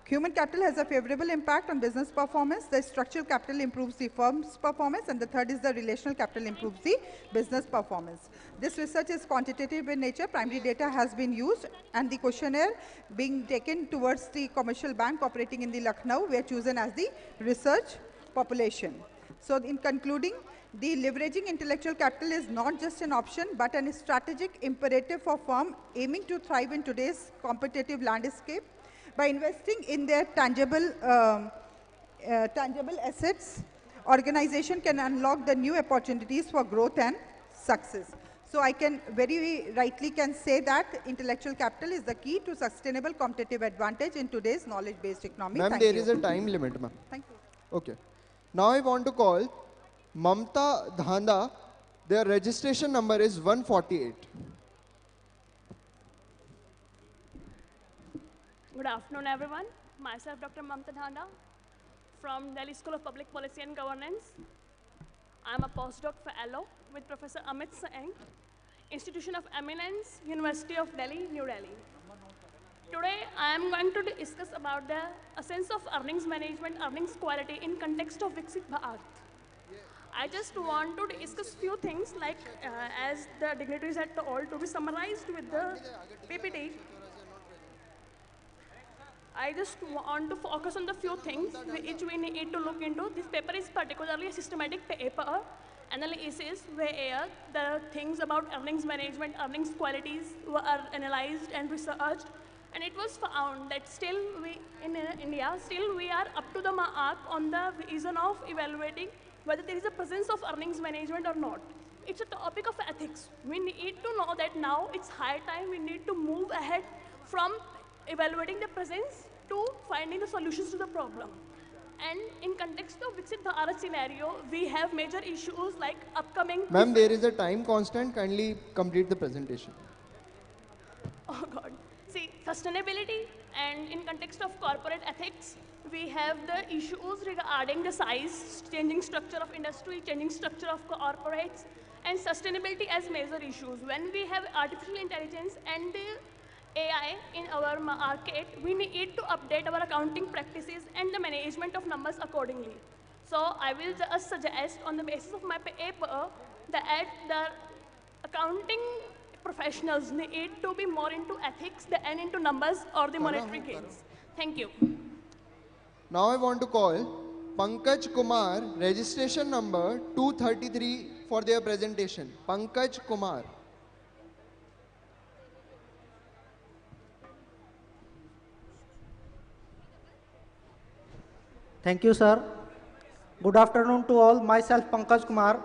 human capital has a favorable impact on business performance, the structural capital improves the firm's performance, and the third is the relational capital improves the business performance. This research is quantitative in nature. Primary data has been used, and the questionnaire being taken towards the commercial bank operating in the Lucknow were chosen as the research population. So in concluding, the leveraging intellectual capital is not just an option, but a strategic imperative for firms aiming to thrive in today's competitive landscape. By investing in their tangible assets, organization can unlock the new opportunities for growth and success. So I can very rightly can say that intellectual capital is the key to sustainable competitive advantage in today's knowledge-based economy. Ma'am, there is a time limit, ma'am. Thank you. Okay. Now I want to call Mamta Dhanda. Their registration number is 148. Good afternoon, everyone. Myself, Dr. Mamta Dhanda from Delhi School of Public Policy and Governance. I'm a postdoc fellow with Professor Amit Singh, Institution of Eminence, University of Delhi, New Delhi. Today, I am going to discuss about the essence of earnings management, earnings quality in context of Viksit Bharat. I just want to discuss few things like, as the dignitaries had told, to be summarized with the PPT. I just want to focus on the few things which we need to look into. This paper is particularly a systematic paper analysis where the things about earnings management, earnings qualities were analyzed and researched. And it was found that still we, in India, still we are up to the mark on the vision of evaluating whether there is a presence of earnings management or not. It's a topic of ethics. We need to know that now it's high time we need to move ahead from evaluating the presence to finding the solutions to the problem. And in context of Viksit Bharat scenario, we have major issues like upcoming... Ma'am, there is a time constant. Kindly complete the presentation. Oh God. See, sustainability and in context of corporate ethics, we have the issues regarding the size, changing structure of industry, changing structure of corporates, and sustainability as major issues. When we have artificial intelligence and AI in our market, we need to update our accounting practices and the management of numbers accordingly. So I will just suggest on the basis of my paper that the accounting professionals need to be more into ethics than into numbers or the monetary gains. Thank you. Now I want to call Pankaj Kumar, registration number 233 for their presentation. Pankaj Kumar. Thank you, sir. Good afternoon to all. Myself, Pankaj Kumar,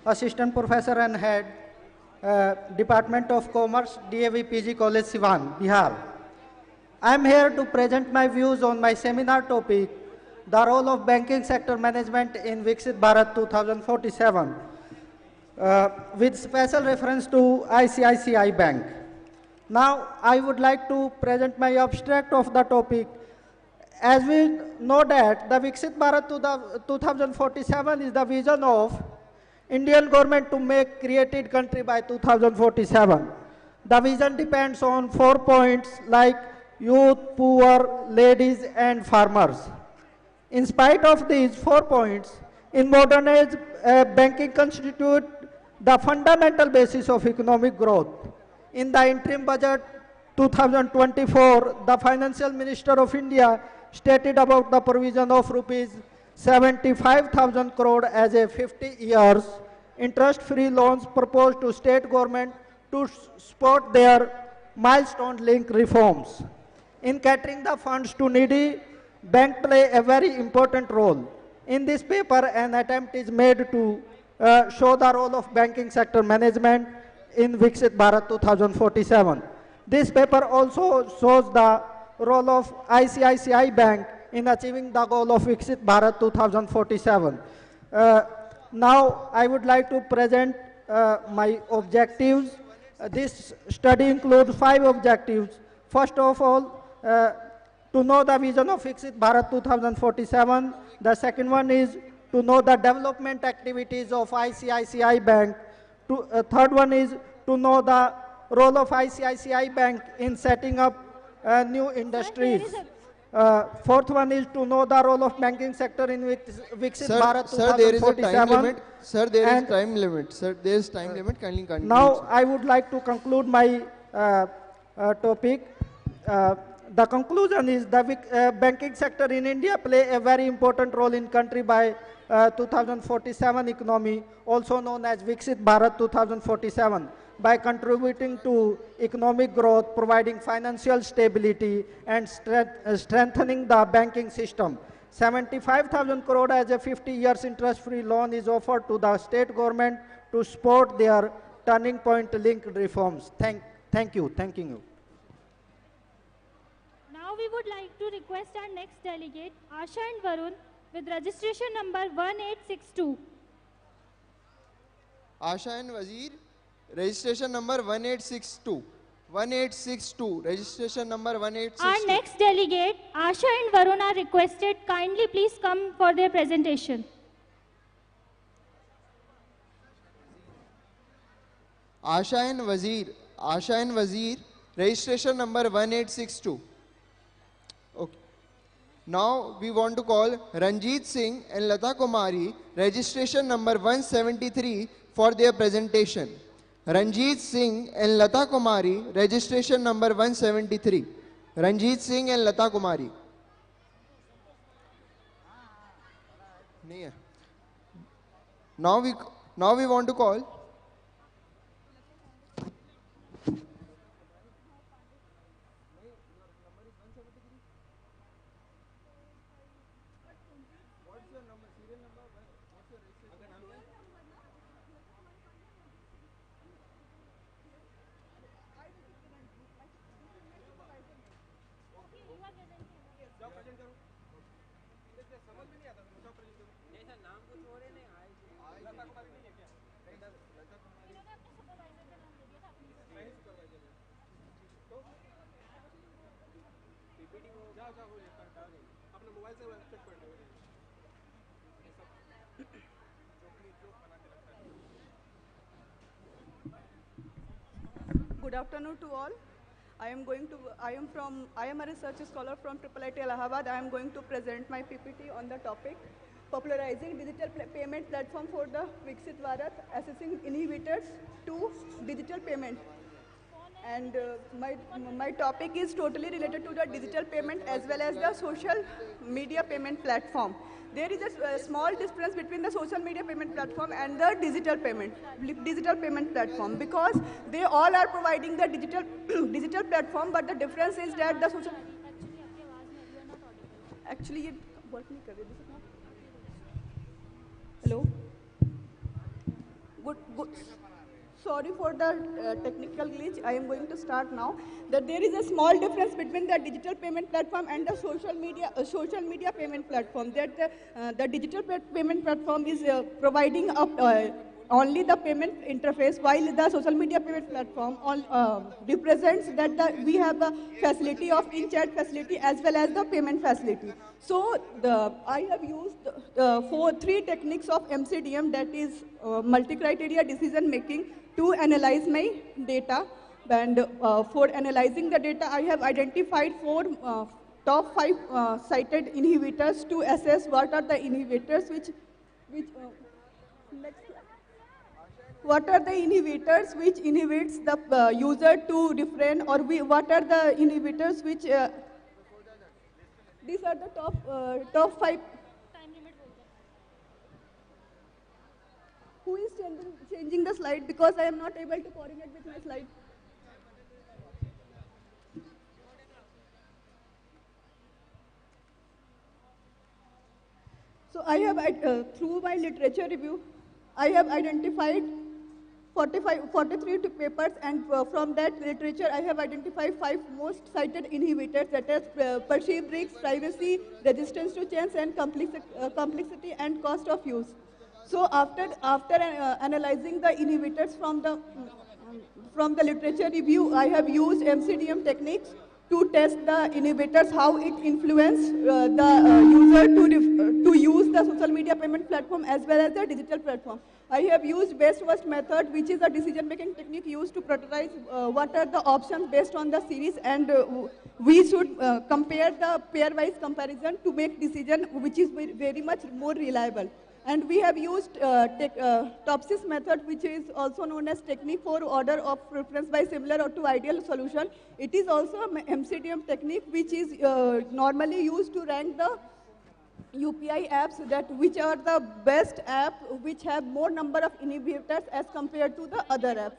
Assistant Professor and Head, Department of Commerce, DAV PG College, Siwan, Bihar. I am here to present my views on my seminar topic, the role of banking sector management in Viksit Bharat 2047, with special reference to ICICI Bank. Now, I would like to present my abstract of the topic. As we know that the Viksit Bharat 2047 is the vision of Indian government to make created country by 2047. The vision depends on 4 points like youth, poor, ladies and farmers. In spite of these 4 points, in modern age, banking constitutes the fundamental basis of economic growth. In the interim budget 2024, the Financial Minister of India stated about the provision of rupees 75,000 crore as a 50 years interest-free loans proposed to state government to support their milestone-linked reforms. In catering the funds to needy, bank play a very important role. In this paper, an attempt is made to show the role of banking sector management in Viksit Bharat 2047. This paper also shows the role of ICICI Bank in achieving the goal of Viksit Bharat 2047. Now, I would like to present my objectives. This study includes 5 objectives. First of all, to know the vision of Viksit Bharat 2047. The second one is to know the development activities of ICICI Bank. Third one is to know the role of ICICI Bank in setting up new industries. Fourth one is to know the role of banking sector in Viksit Bharat 2047. Sir, there is a time limit. Sir, there is time limit. Sir, there is time limit. Kindly continue. Now, I would like to conclude my topic. The conclusion is the banking sector in India play a very important role in country by 2047 economy, also known as Viksit Bharat 2047. By contributing to economic growth, providing financial stability, and strengthening the banking system. 75,000 crore as a 50 years interest-free loan is offered to the state government to support their turning point linked reforms. Thank you. Thanking you. Now we would like to request our next delegate, Asha and Varun, with registration number 1862. Asha and Wazir, registration number 1862. 1862, registration number 1862. Our next delegate, Asha and Varun, are requested kindly please come for their presentation. Asha and Wazir, registration number 1862. Okay. Now we want to call Ranjit Singh and Lata Kumari, registration number 173 for their presentation. Ranjit Singh and Lata Kumari, registration number 173. Ranjit Singh and Lata Kumari. Now we want to call Good afternoon to all. I am a research scholar from IIIT Allahabad. I am going to present my PPT on the topic popularizing digital payment platform for the Viksit Bharat, assessing inhibitors to digital payment. And my topic is totally related to the digital payment as well as the social media payment platform. There is a small difference between the social media payment platform and the digital payment platform, because they all are providing the digital platform, but the difference is that the social actually ये work नहीं कर रही है. Hello. Good. Sorry for the technical glitch. I am going to start now. That there is a small difference between the digital payment platform and the social media payment platform. That the digital payment platform is providing only the payment interface, while the social media payment platform represents that we have a facility of in-chat facility as well as the payment facility. So I have used three techniques of MCDM, that is multi-criteria decision making, to analyze my data. And for analyzing the data, I have identified top 5 cited inhibitors to assess what are the inhibitors what are the inhibitors which inhibits the user to refrain, or what are the inhibitors which these are the top 5. Who is changing the slide, because I am not able to coordinate with my slide. So I have, through my literature review, I have identified 43 papers, and from that literature I have identified 5 most cited inhibitors, that is perceived risks, privacy, resistance to change, and complexity and cost of use. So after analyzing the inhibitors from the literature review, I have used MCDM techniques to test the inhibitors, how it influences the user to use the social media payment platform as well as the digital platform. I have used best-first method, which is a decision-making technique used to prioritize what are the options based on the series, and we should compare the pair-wise comparison to make decision which is very much more reliable. And we have used Topsys method, which is also known as technique for order of preference by similar or to ideal solution. It is also an MCDM technique which is normally used to rank the UPI apps, that which are the best app which have more number of inhibitors as compared to the other apps.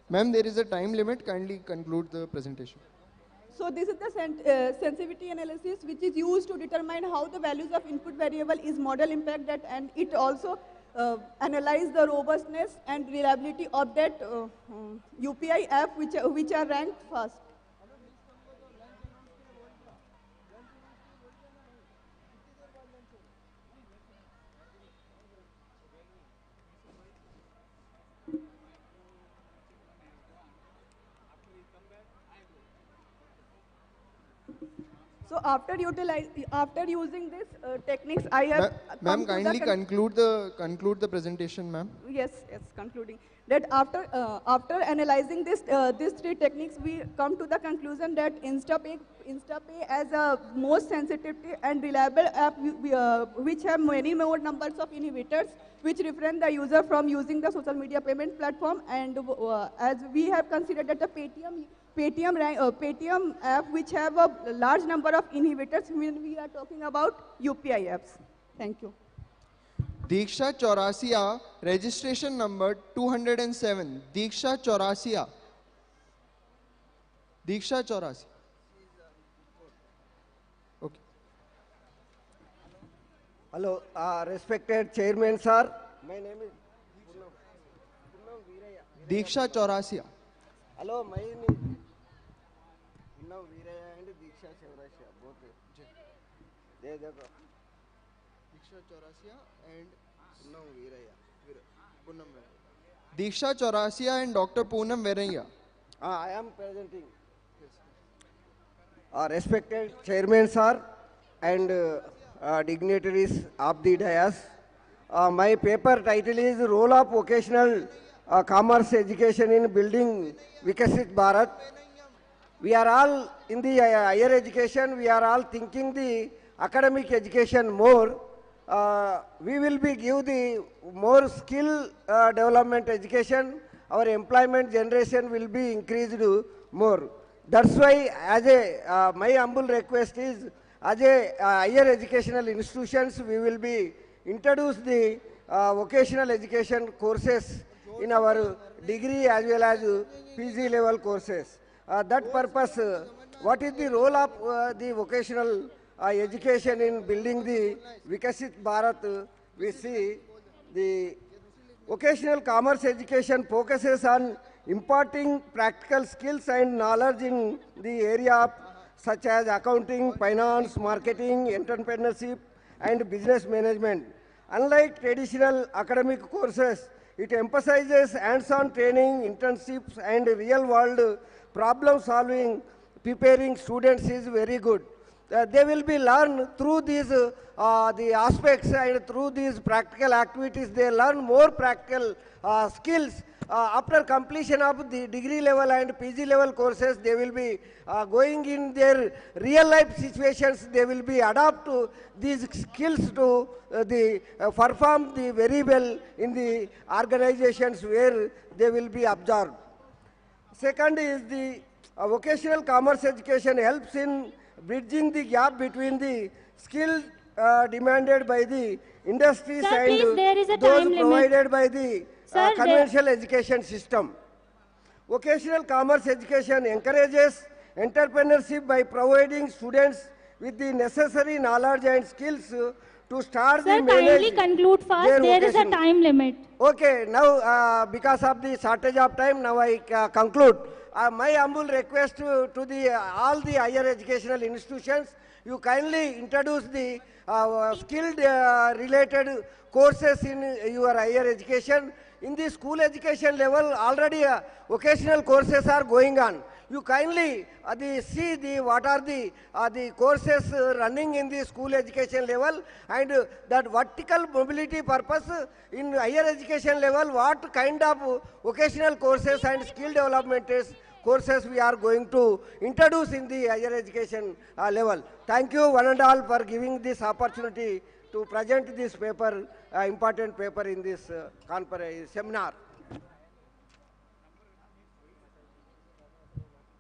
Ma'am, there is a time limit. Kindly conclude the presentation. So this is the sensitivity analysis, which is used to determine how the values of input variable is model impacted, and it also analyze the robustness and reliability of that UPI app which are ranked first. So So after using this techniques, I have Ma'am, come to the kindly conclude the presentation, ma'am. Yes, concluding that after analyzing these three techniques, we come to the conclusion that InstaPay as a most sensitive and reliable app which have many more numbers of inhibitors which refrain the user from using the social media payment platform, and as we have considered that the Paytm app which have a large number of inhibitors when we are talking about UPI apps. Thank you. Diksha Chaurasia, registration number 207. Diksha Chaurasia. Diksha Chaurasia. Okay. Hello, respected Chairman sir. My name is Punnam Veeraya. Diksha Chaurasia. Hello, my name is Punnam Veeraya and Diksha Chaurasia. Both. There they go. Diksha Chaurasia and Punnam Veeraya. Poonam Veeraya. Diksha Chaurasia and Dr. Poonam Veeraya. I am presenting. Respected Chairman sir and dignitaries of the dais. My paper title is Role of Vocational Commerce Education in Building Vikasit Bharat. We are all in the higher education, we are all thinking the academic education more. We will be give the more skill development education. Our employment generation will be increased more. That's why as a my humble request is as a higher educational institutions we will be introduce the vocational education courses in our degree as well as PG level courses. That purpose, what is the role of the vocational education in building the Vikasit Bharat? We see the vocational commerce education focuses on imparting practical skills and knowledge in the area of such as accounting, finance, marketing, entrepreneurship, and business management. Unlike traditional academic courses, it emphasizes hands-on training, internships, and real-world problem solving. Preparing students is very good. They will be learned through these the aspects, and through these practical activities they learn more practical skills. After completion of the degree level and PG level courses, they will be going in their real life situations, they will be adapt to these skills to perform the very well in the organizations where they will be observed. Second is the vocational commerce education helps in bridging the gap between the skills demanded by the industries Sir, and please, there is a those time limit. provided by the Sir, conventional education system. Vocational commerce education encourages entrepreneurship by providing students with the necessary knowledge and skills to start Sir, the manage kindly conclude fast. their There is a vocation. time limit. Okay, now because of the shortage of time, now I conclude. My humble request to the all the higher educational institutions, you kindly introduce the skilled related courses in your higher education. In the school education level, already vocational courses are going on. You kindly see what are the courses running in the school education level, and that vertical mobility purpose in higher education level, what kind of vocational courses and skill development courses we are going to introduce in the higher education level. Thank you one and all for giving this opportunity to present this paper, important paper in this conference seminar.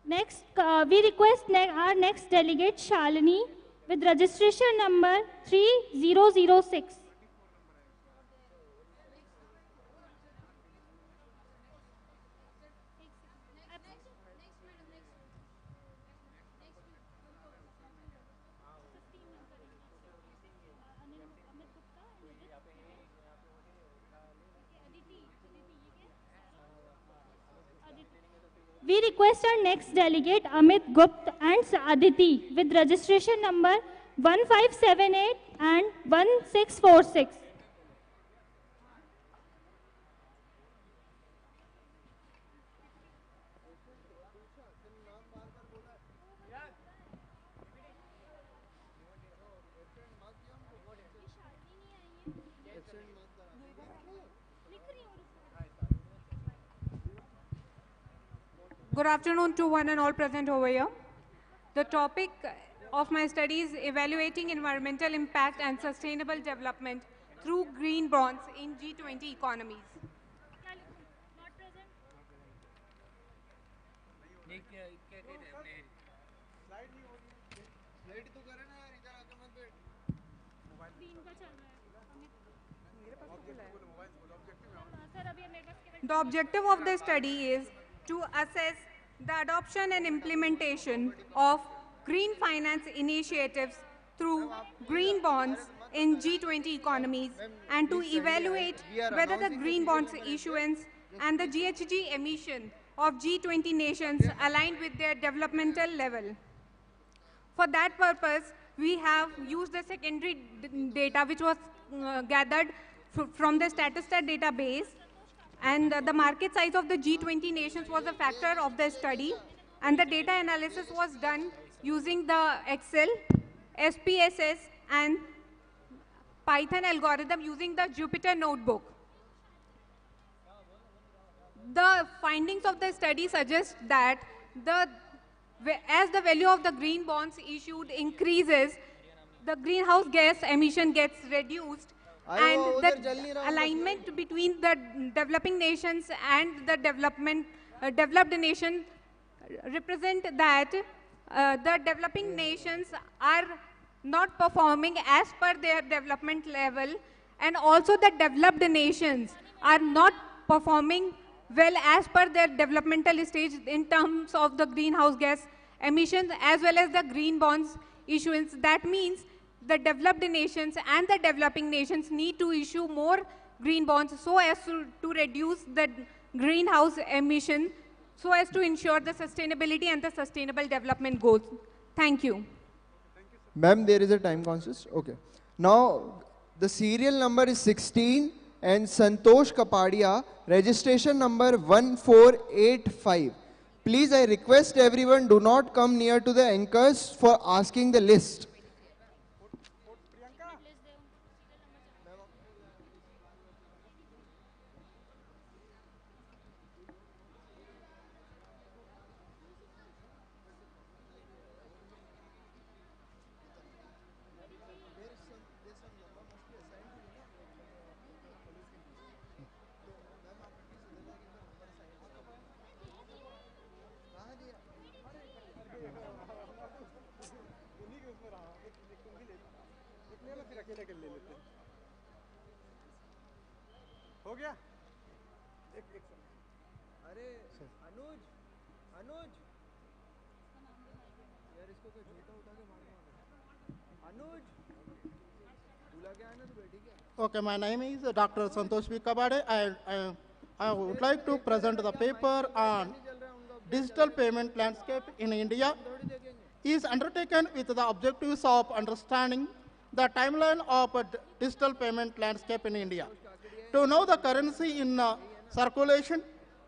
Next, we request our next delegate, Shalini, with registration number 3006. We request our next delegate, Amit Gupta and Aditi, with registration number 1578 and 1646. Good afternoon to one and all present over here. The topic of my study is evaluating environmental impact and sustainable development through green bonds in G20 economies. The objective of the study is to assess the adoption and implementation of green finance initiatives through green bonds in G20 economies and to evaluate whether the green bonds issuance and the GHG emission of G20 nations aligned with their developmental level. For that purpose, we have used the secondary data which was gathered from the Statista database, and the market size of the G20 nations was a factor of the study, and the data analysis was done using the Excel, SPSS, and Python algorithm using the Jupyter Notebook. The findings of the study suggest that as the value of the green bonds issued increases, the greenhouse gas emission gets reduced, and the alignment between the developing nations and the developed nation represent that the developing nations are not performing as per their development level, and also the developed nations are not performing well as per their developmental stage in terms of the greenhouse gas emissions as well as the green bonds issuance. That means the developed nations and the developing nations need to issue more green bonds so as to reduce the greenhouse emission, so as to ensure the sustainability and the sustainable development goals. Thank you. Ma'am, there is a time consist. Okay. Now, the serial number is 16 and Santosh Kapadia, registration number 1485. Please, I request everyone do not come near to the anchors for asking the list. हो गया एक अरे अनुज अनुज यार इसको कोई झूठा उठा के मार अनुज बुला के आना तो बैठी क्या. Okay, my name is Dr. Santosh V. Kabade. I would like to present the paper on digital payment landscape in India. Is undertaken with the objectives of understanding the timeline of a digital payment landscape in India, to know the currency in circulation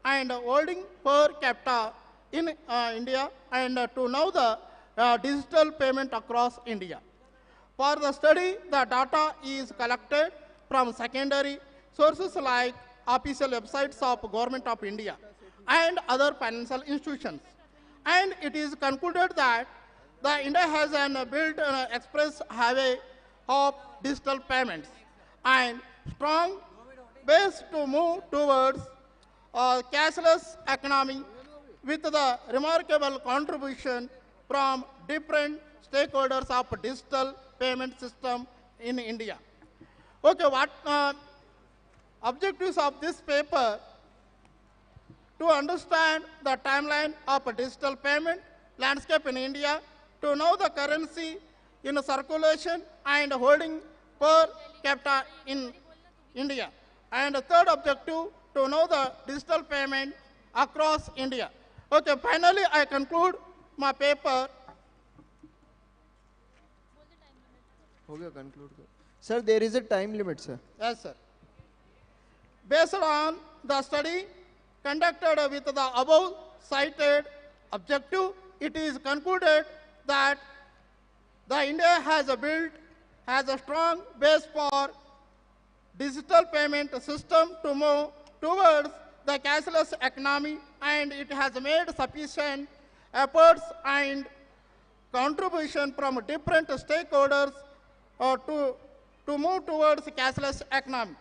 and holding per capita in India, and to know the digital payment across India. For the study, the data is collected from secondary sources like official websites of Government of India and other financial institutions. And it is concluded that India has built an express highway of digital payments and strong base to move towards a cashless economy with the remarkable contribution from different stakeholders of digital payment system in India. Okay, what objectives of this paper? To understand the timeline of a digital payment landscape in India, to know the currency in circulation and holding per capita in India. And the third objective, to know the digital payment across India. Okay, finally I conclude my paper. Conclude. Sir, there is a time limit, sir. Yes, sir. Based on the study conducted with the above cited objective, it is concluded that India has a strong base for digital payment system to move towards the cashless economy, and it has made sufficient efforts and contribution from different stakeholders to move towards cashless economy.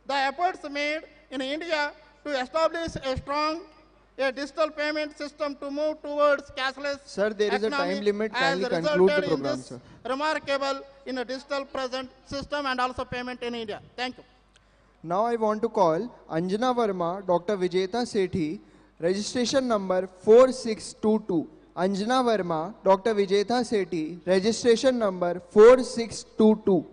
The efforts made in India to establish a digital payment system to move towards cashless Sir, there is a economy time limit. has Kindly conclude the resulted in program, this sir. remarkable in a digital present system and also payment in India. Thank you. Now I want to call Anjana Verma, Dr. Vijeta Sethi, registration number 4622. Anjana Verma, Dr. Vijeta Sethi, registration number 4622.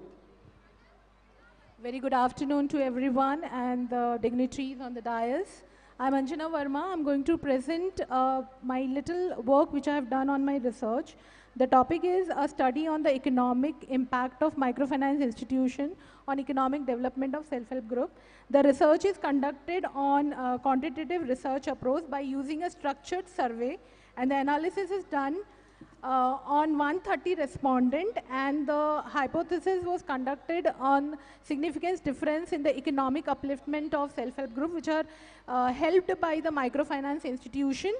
Very good afternoon to everyone and the dignitaries on the dais. I'm Anjana Verma. I'm going to present my little work which I have done on my research. The topic is a study on the economic impact of microfinance institution on economic development of self-help group. The research is conducted on a quantitative research approach by using a structured survey, and the analysis is done on 130 respondent, and the hypothesis was conducted on significance difference in the economic upliftment of self-help group which are helped by the microfinance institution,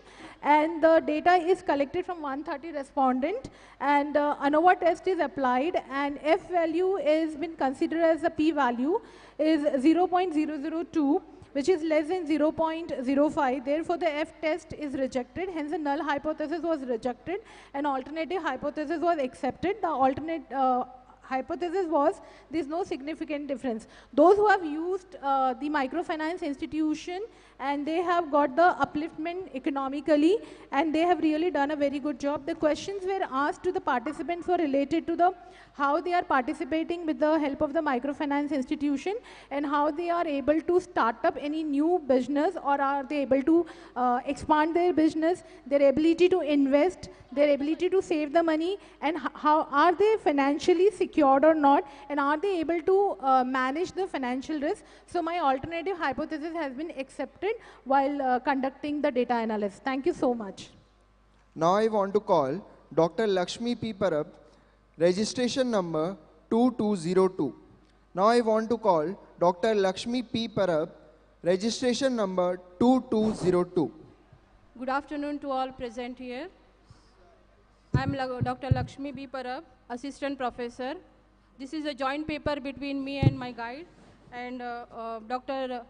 and the data is collected from 130 respondent, and ANOVA test is applied, and F value is been considered as a P value is 0.002, which is less than 0.05. Therefore, the F test is rejected. Hence, the null hypothesis was rejected and alternative hypothesis was accepted. The alternate hypothesis was there is no significant difference. Those who have used the microfinance institution and they have got the upliftment economically and they have really done a very good job. The questions were asked to the participants were related to the how they are participating with the help of the microfinance institution and how they are able to start up any new business, or are they able to expand their business, their ability to invest, their ability to save the money, and how are they financially secured or not, and are they able to manage the financial risk. So my alternative hypothesis has been accepted while conducting the data analysis. Thank you so much. Now I want to call Dr. Lakshmi P. Parab, registration number 2202. Now I want to call Dr. Lakshmi P. Parab, registration number 2202. Good afternoon to all present here. I am Dr. Lakshmi B. Parab, Assistant Professor. This is a joint paper between me and my guide, and Dr.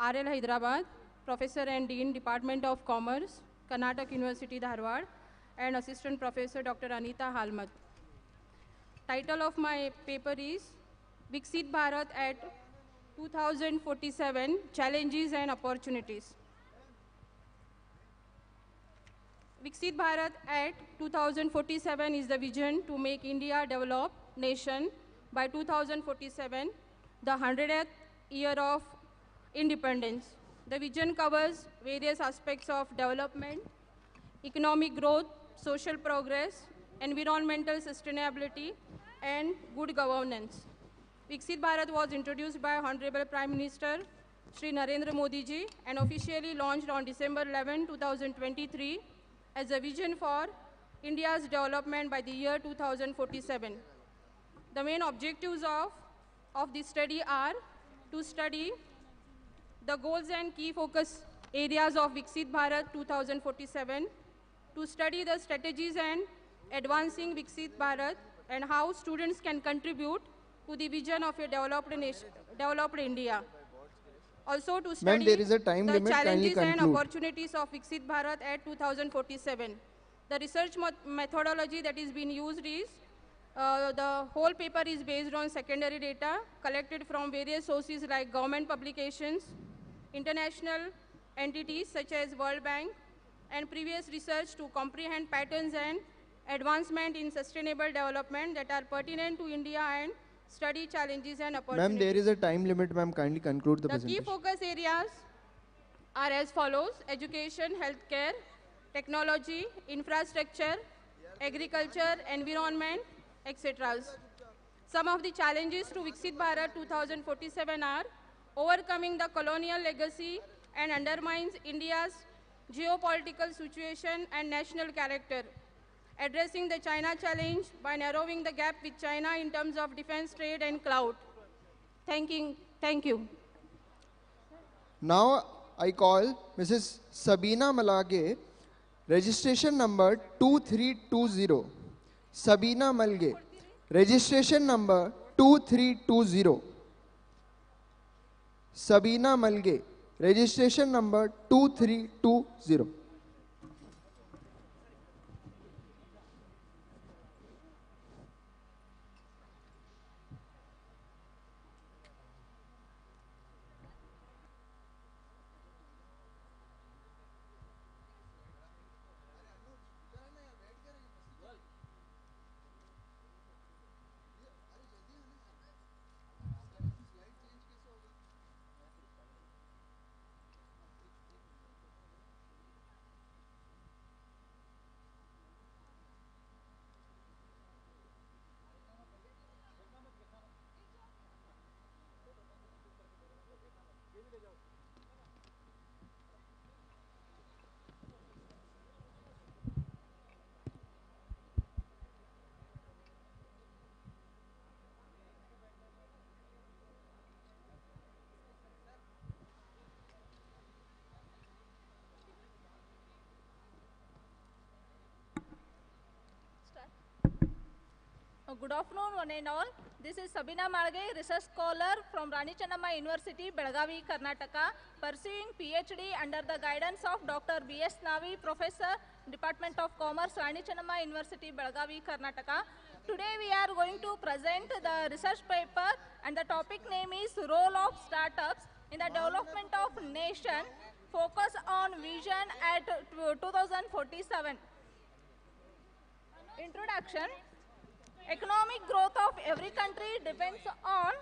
R.L. Hyderabad, Professor and Dean, Department of Commerce, Karnataka University, Dharwad, and Assistant Professor Dr. Anita Halmat. Title of my paper is Viksit Bharat at 2047, Challenges and Opportunities. Viksit Bharat at 2047 is the vision to make India a developed nation by 2047, the 100th year of independence. The vision covers various aspects of development, economic growth, social progress, environmental sustainability, and good governance. Viksit Bharat was introduced by Honorable Prime Minister Shri Narendra Modi ji and officially launched on December 11, 2023 as a vision for India's development by the year 2047. The main objectives of this study are to study the goals and key focus areas of Viksit Bharat 2047, to study the strategies and advancing Viksit Bharat and how students can contribute to the vision of a developed nation, developed India. Also to study there is a time the limit. challenges Kindly and conclude. opportunities of Viksit Bharat at 2047. The research methodology that is being used is, the whole paper is based on secondary data collected from various sources like government publications, international entities such as World Bank, and previous research to comprehend patterns and advancement in sustainable development that are pertinent to India and study challenges and opportunities. Ma'am, there is a time limit. Ma'am, kindly conclude the The key presentation. focus areas are as follows: education, healthcare, technology, infrastructure, agriculture, environment, etc. Some of the challenges to Viksit Bharat 2047 are overcoming the colonial legacy and undermines India's geopolitical situation and national character, addressing the China challenge by narrowing the gap with China in terms of defense, trade, and clout. Thank you. Now I call Mrs. Sabina Malage, registration number 2320. Sabina Malge, registration number 2320. Sabina Malge, registration number 2320. Good afternoon, one and all. This is Sabina Malge, research scholar from Rani Chennamma University, Belagavi, Karnataka, pursuing PhD under the guidance of Dr. B.S. Navi, Professor, Department of Commerce, Rani Chennamma University, Belagavi, Karnataka. Today we are going to present the research paper, and the topic name is Role of Startups in the Development of Nation, focus on vision at 2047. Introduction. Economic growth of every country depends on